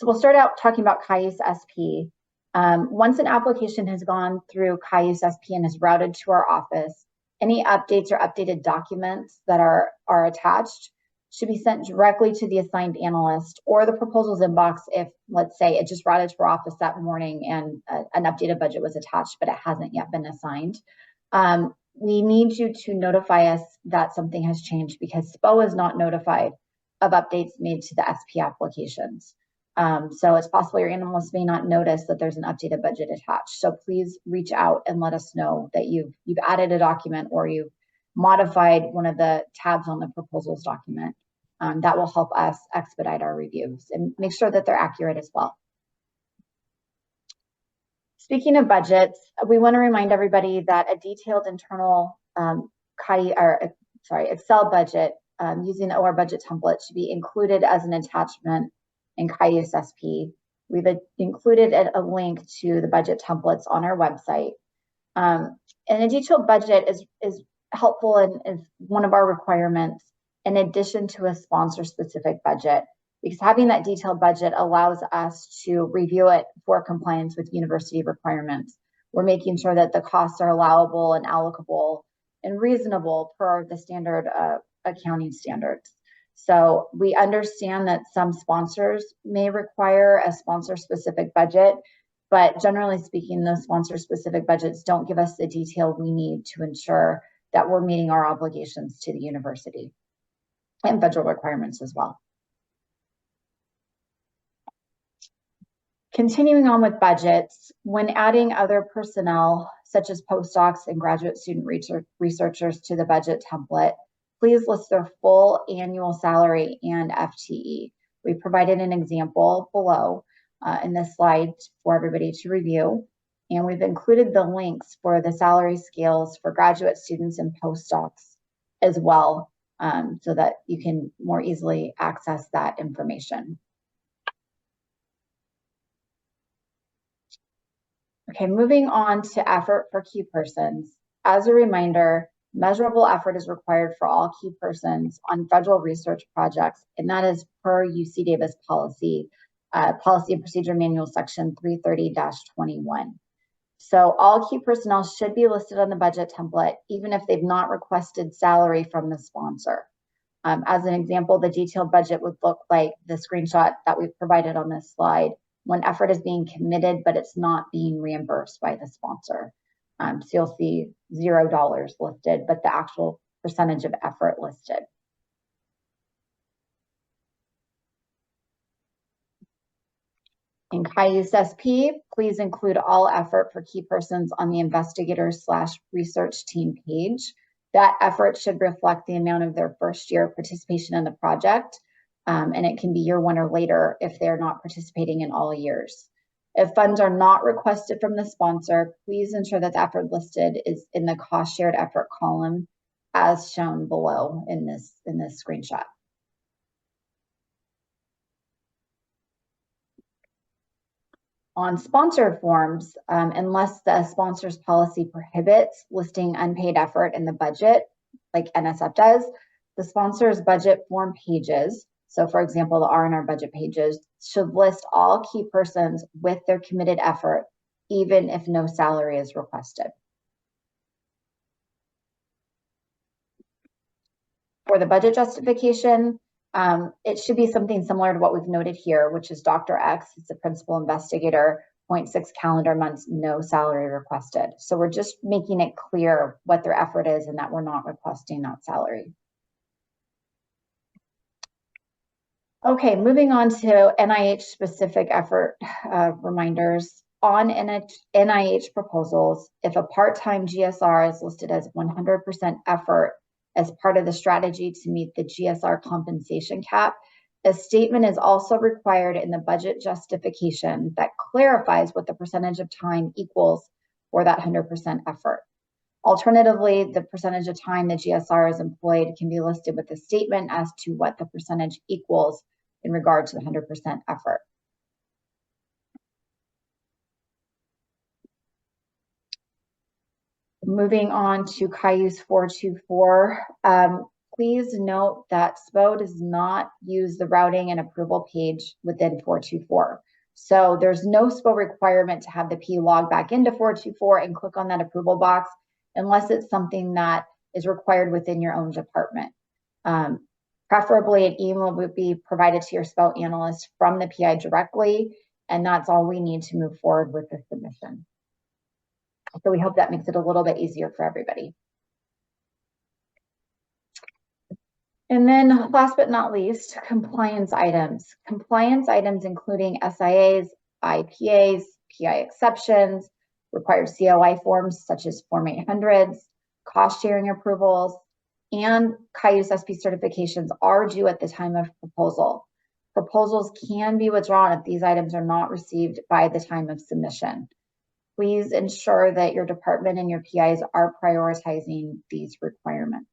we'll start out talking about Cayuse SP. Once an application has gone through Cayuse SP and is routed to our office, any updates or updated documents that are attached should be sent directly to the assigned analyst or the proposals inbox if, let's say, it just routed to our office that morning and an updated budget was attached, but it hasn't yet been assigned. We need you to notify us that something has changed because SPO is not notified of updates made to the SP applications. So it's possible your analyst may not notice that there's an updated budget attached. So please reach out and let us know that you've added a document or you've modified one of the tabs on the proposals document. That will help us expedite our reviews and make sure that they're accurate as well. Speaking of budgets, we want to remind everybody that a detailed internal Excel budget using the OR budget template should be included as an attachment in Cayuse SP. We've included a link to the budget templates on our website. And a detailed budget is helpful and is one of our requirements in addition to a sponsor-specific budget, because having that detailed budget allows us to review it for compliance with university requirements. We're making sure that the costs are allowable and allocable and reasonable per the standard accounting standards. So we understand that some sponsors may require a sponsor-specific budget, but generally speaking, those sponsor-specific budgets don't give us the detail we need to ensure that we're meeting our obligations to the university and federal requirements as well. Continuing on with budgets, when adding other personnel, such as postdocs and graduate student researchers to the budget template, please list their full annual salary and FTE. We provided an example below in this slide for everybody to review, and we've included the links for the salary scales for graduate students and postdocs as well, so that you can more easily access that information. Okay, moving on to effort for key persons. As a reminder, measurable effort is required for all key persons on federal research projects, and that is per UC Davis policy, Policy and Procedure Manual section 330-21. So all key personnel should be listed on the budget template, even if they've not requested salary from the sponsor. As an example, the detailed budget would look like the screenshot that we've provided on this slide, when effort is being committed, but it's not being reimbursed by the sponsor. So you'll see $0 listed, but the actual percentage of effort listed. In Cayuse SP, please include all effort for key persons on the investigator/research team page. That effort should reflect the amount of their first year participation in the project. And it can be year one or later if they're not participating in all years. If funds are not requested from the sponsor, please ensure that the effort listed is in the cost shared effort column as shown below in this screenshot. On sponsored forms, unless the sponsor's policy prohibits listing unpaid effort in the budget, like NSF does, the sponsor's budget form pages, so for example, the R&R budget pages, should list all key persons with their committed effort, even if no salary is requested. For the budget justification, it should be something similar to what we've noted here, which is Dr. X is the principal investigator, 0.6 calendar months, no salary requested. So we're just making it clear what their effort is and that we're not requesting that salary. Okay, moving on to NIH-specific effort reminders. On NIH proposals, if a part-time GSR is listed as 100% effort as part of the strategy to meet the GSR compensation cap, a statement is also required in the budget justification that clarifies what the percentage of time equals for that 100% effort. Alternatively, the percentage of time the GSR is employed can be listed with a statement as to what the percentage equals in regard to the 100% effort. Moving on to Cayuse 424, please note that SPO does not use the routing and approval page within 424. So there's no SPO requirement to have the P log back into 424 and click on that approval box unless it's something that is required within your own department. Preferably an email would be provided to your SPO analyst from the PI directly, and that's all we need to move forward with the submission. So we hope that makes it a little bit easier for everybody. And then last but not least, compliance items. Compliance items including SIAs, IPAs, PI exceptions, required COI forms such as Form 800s, cost sharing approvals, and Cayuse SP certifications are due at the time of proposal. Proposals can be withdrawn if these items are not received by the time of submission. Please ensure that your department and your PIs are prioritizing these requirements.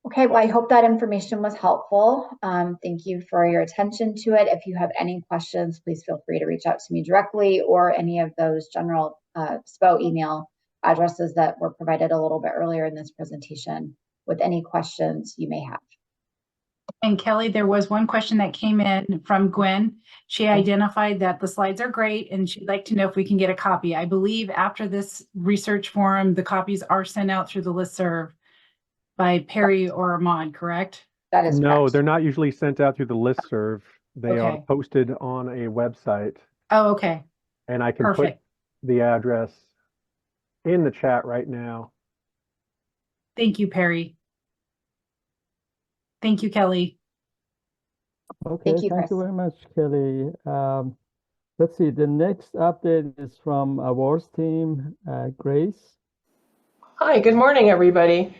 Okay, well, I hope that information was helpful. Thank you for your attention to it. If you have any questions, please feel free to reach out to me directly or any of those general SPO email addresses that were provided a little bit earlier in this presentation with any questions you may have. And Kelly, there was one question that came in from Gwen. She identified that the slides are great and she'd like to know if we can get a copy. I believe after this research forum, the copies are sent out through the listserv by Perry or Ahmad, correct? That is No, correct. they're not usually sent out through the listserv. They are Okay. posted on a website, Oh, okay. and I can put Perfect. the address in the chat right now. Thank you, Perry. Thank you, Kelly. Okay, Thank you, thank you Chris. very much, Kelly. Let's see, the next update is from awards team, Grace. Hi, good morning, everybody.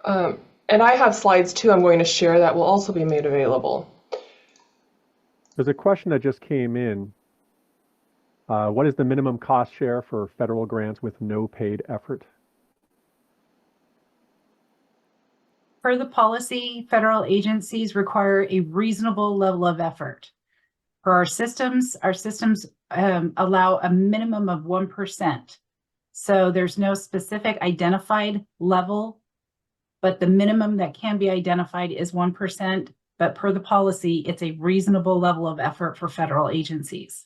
And I have slides too I'm going to share that will also be made available. There's a question that just came in. What is the minimum cost share for federal grants with no paid effort? Per the policy, federal agencies require a reasonable level of effort. For our systems allow a minimum of 1%. So there's no specific identified level, but the minimum that can be identified is 1%. But per the policy, it's a reasonable level of effort for federal agencies.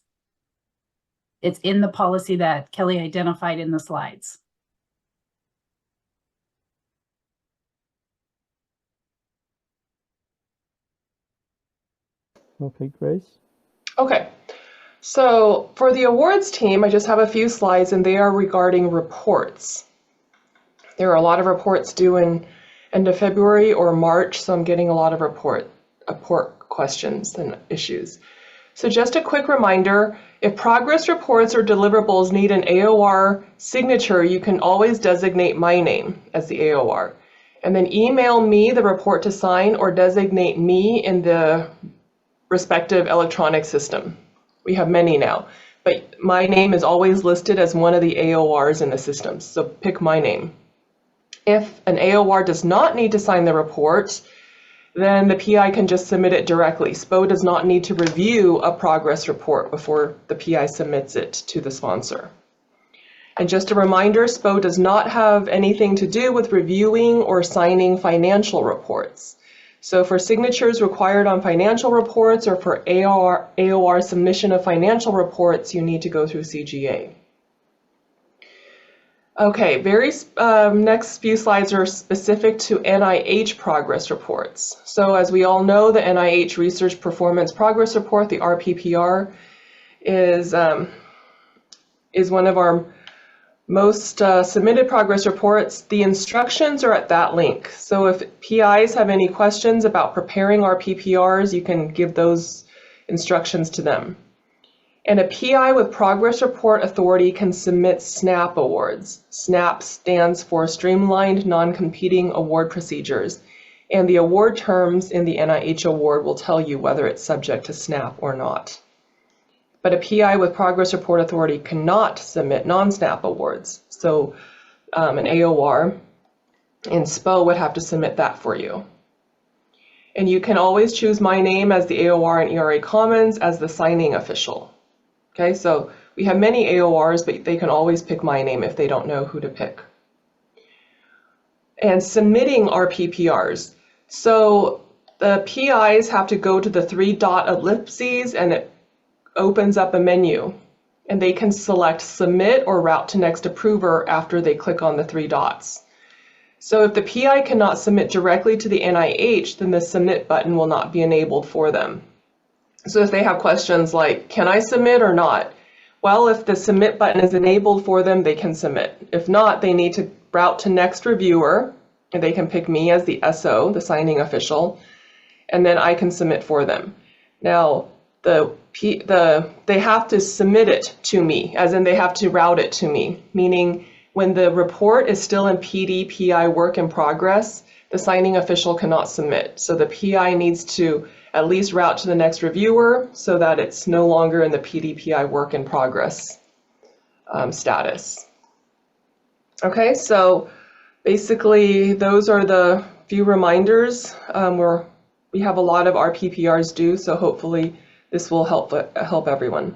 It's in the policy that Kelly identified in the slides. Okay, Grace. Okay, so for the awards team, I just have a few slides and they are regarding reports. There are a lot of reports due in end of February or March, so I'm getting a lot of report questions and issues. So just a quick reminder, if progress reports or deliverables need an AOR signature, you can always designate my name as the AOR. And then email me the report to sign or designate me in the respective electronic system. We have many now, but my name is always listed as one of the AORs in the system, so pick my name. If an AOR does not need to sign the report, then the PI can just submit it directly. SPO does not need to review a progress report before the PI submits it to the sponsor. And just a reminder, SPO does not have anything to do with reviewing or signing financial reports. So for signatures required on financial reports or for AOR submission of financial reports, you need to go through CGA. Okay, next few slides are specific to NIH progress reports. So as we all know, the NIH Research Performance Progress Report, the RPPR, is one of our most submitted progress reports. The instructions are at that link. So if PIs have any questions about preparing RPPRs, you can give those instructions to them. And a PI with progress report authority can submit SNAP awards. SNAP stands for Streamlined Non-Competing Award Procedures. And the award terms in the NIH award will tell you whether it's subject to SNAP or not. But a PI with progress report authority cannot submit non-SNAP awards. So an AOR in SPO would have to submit that for you. And you can always choose my name as the AOR in ERA Commons as the signing official. Okay, so we have many AORs, but they can always pick my name if they don't know who to pick. And submitting RPPRs. So the PIs have to go to the 3-dot ellipses and it opens up a menu. And they can select submit or route to next approver after they click on the 3 dots. So if the PI cannot submit directly to the NIH, then the submit button will not be enabled for them. So if they have questions like, can I submit or not? Well, if the submit button is enabled for them, they can submit. If not, they need to route to next reviewer, and they can pick me as the SO, the signing official, and then I can submit for them. Now, they have to submit it to me, as in they have to route it to me, meaning when the report is still in PD/PI work in progress, the signing official cannot submit. So the PI needs to at least route to the next reviewer so that it's no longer in the PD/PI work in progress status. Okay, so basically those are the few reminders. We have a lot of RPPRs due, so hopefully this will help everyone.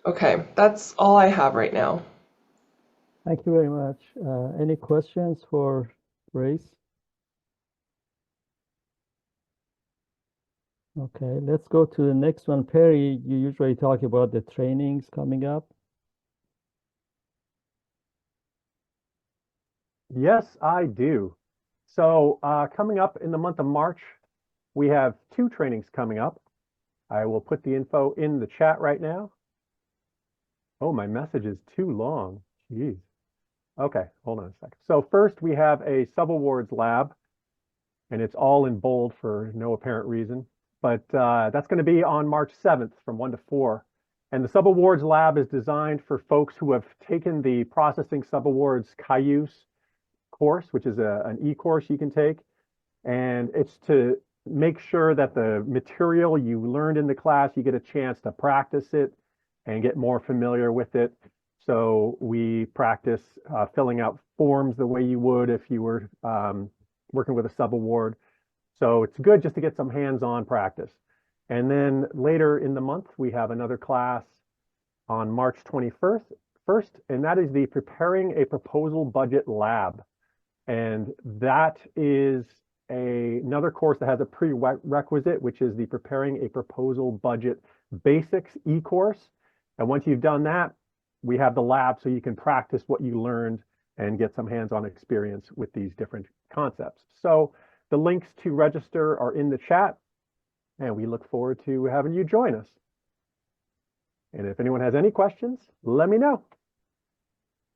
Okay, that's all I have right now. Thank you very much. Any questions for Grace? Okay, let's go to the next one. Perry, you usually talk about the trainings coming up. Yes, I do. So coming up in the month of March, we have 2 trainings coming up. I will put the info in the chat right now. Oh, my message is too long. Jeez. Okay, hold on a second. So first we have a subawards lab, and it's all in bold for no apparent reason. But that's going to be on March 7th from 1 to 4. And the subawards lab is designed for folks who have taken the Processing Subawards Cayuse course, which is an e-course you can take. And it's to make sure that the material you learned in the class, you get a chance to practice it and get more familiar with it. So we practice filling out forms the way you would if you were working with a subaward. So it's good just to get some hands-on practice. And then later in the month, we have another class on March 21st, and that is the Preparing a Proposal Budget Lab. And that is another course that has a prerequisite, which is the Preparing a Proposal Budget Basics e-course. And once you've done that, we have the lab so you can practice what you learned and get some hands-on experience with these different concepts. So the links to register are in the chat, and we look forward to having you join us. And if anyone has any questions, let me know.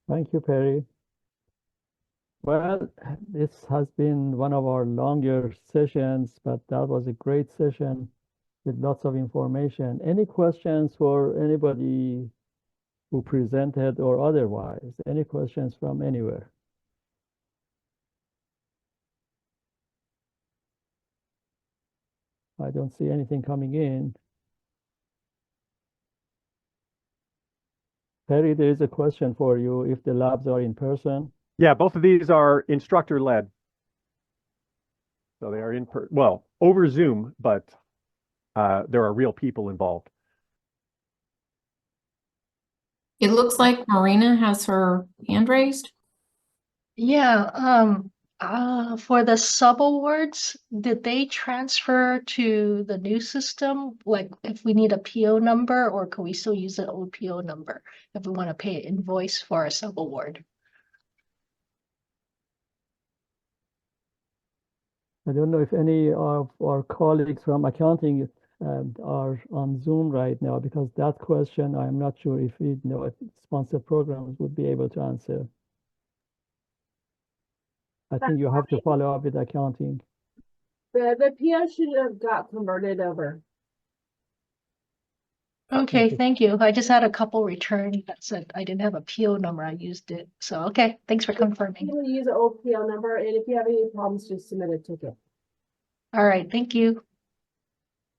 Thank you, Perry. Well, this has been one of our longer sessions, but that was a great session with lots of information. Any questions for anybody who presented or otherwise? Any questions from anywhere? I don't see anything coming in. Perry, there is a question for you. If the labs are in person? Yeah, both of these are instructor-led. So they are well, over Zoom, but there are real people involved. It looks like Marina has her hand raised. Yeah, for the subawards, did they transfer to the new system? Like if we need a PO number, or can we still use the old PO number if we want to pay an invoice for a subaward? I don't know if any of our colleagues from accounting are on Zoom right now, because that question, I'm not sure if we know if sponsored programs would be able to answer. I think you have to follow up with accounting. The PO should have got converted over. Okay, thank you. I just had a couple return that said I didn't have a PO number. I used it. So, okay, thanks for confirming. You will use an old PO number, and if you have any problems, just submit a ticket. All right, thank you.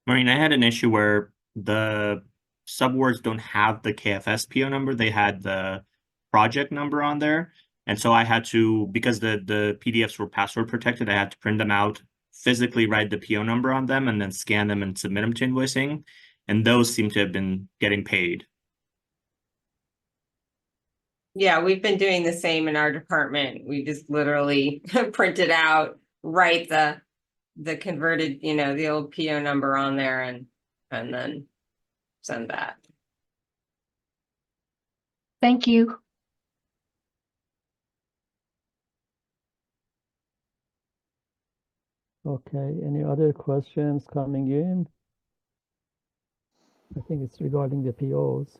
Maureen, I had an issue where the subwards don't have the KFS PO number. They had the project number on there. And so I had to, because the PDFs were password protected, I had to print them out, physically write the PO number on them, and then scan them and submit them to invoicing. And those seem to have been getting paid. Yeah, we've been doing the same in our department. We just literally print it out, write the converted, the old PO number on there and then send that. Thank you. Okay, any other questions coming in? I think it's regarding the POs.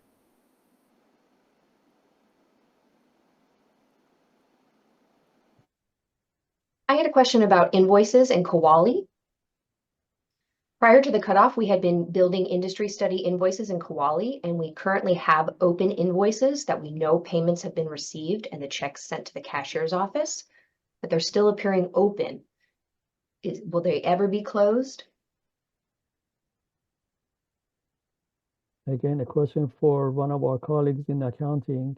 I had a question about invoices and Kawali. Prior to the cutoff, we had been building industry study invoices in Kawali, and we currently have open invoices that we know payments have been received and the checks sent to the cashier's office, but they're still appearing open. Will they ever be closed? Again, a question for one of our colleagues in accounting.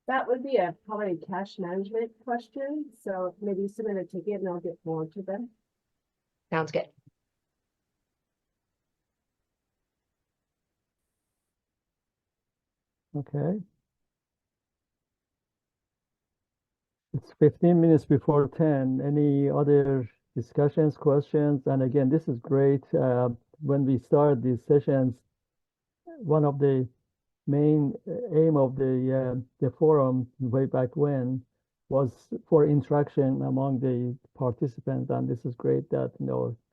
That would be probably a cash management question. So maybe submit a ticket and I'll get more to them. Sounds good. Okay. It's 15 minutes before 10. Any other discussions, questions? And again, this is great. When we start these sessions, one of the main aim of the forum way back when was for interaction among the participants, and this is great that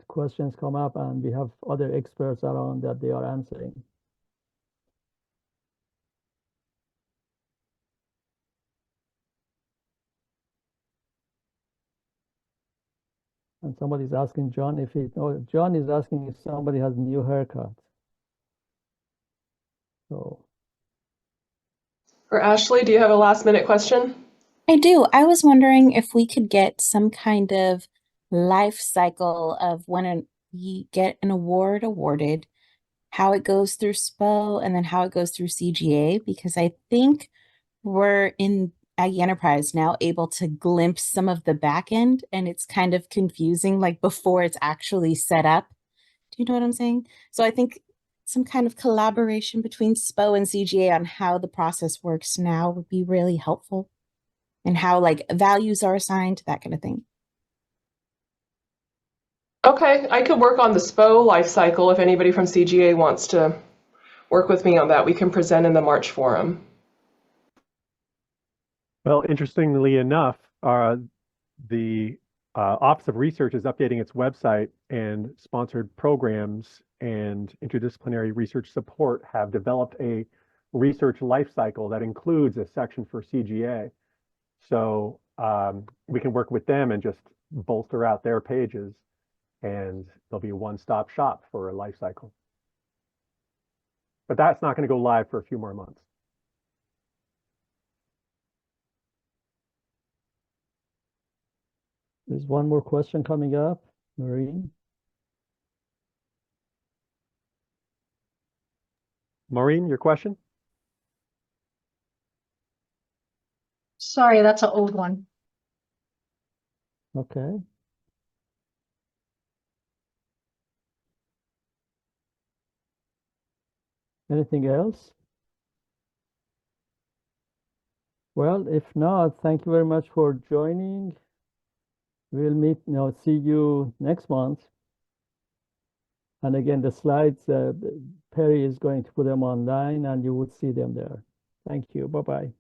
questions come up and we have other experts around that they are answering. And somebody's asking John if John is asking if somebody has new haircut. So. Or Ashley, do you have a last minute question? I do. I was wondering if we could get some kind of life cycle of when you get an award awarded, how it goes through SPO, and then how it goes through CGA, because I think we're in Aggie Enterprise now able to glimpse some of the back end, and it's kind of confusing, like before it's actually set up. Do you know what I'm saying? So I think some kind of collaboration between SPO and CGA on how the process works now would be really helpful, and how like values are assigned, that kind of thing. Okay, I could work on the SPO life cycle if anybody from CGA wants to work with me on that. We can present in the March forum. Well, interestingly enough, the Office of Research is updating its website, and sponsored programs and interdisciplinary research support have developed a research life cycle that includes a section for CGA. So we can work with them and just bolster out their pages, and there'll be a one-stop shop for a life cycle. But that's not going to go live for a few more months. There's one more question coming up, Maureen. Maureen, your question? Sorry, that's an old one. Okay. Anything else? Well, if not, thank you very much for joining. We'll see you next month. And again, the slides, Perry is going to put them online and you would see them there. Thank you. Bye-bye.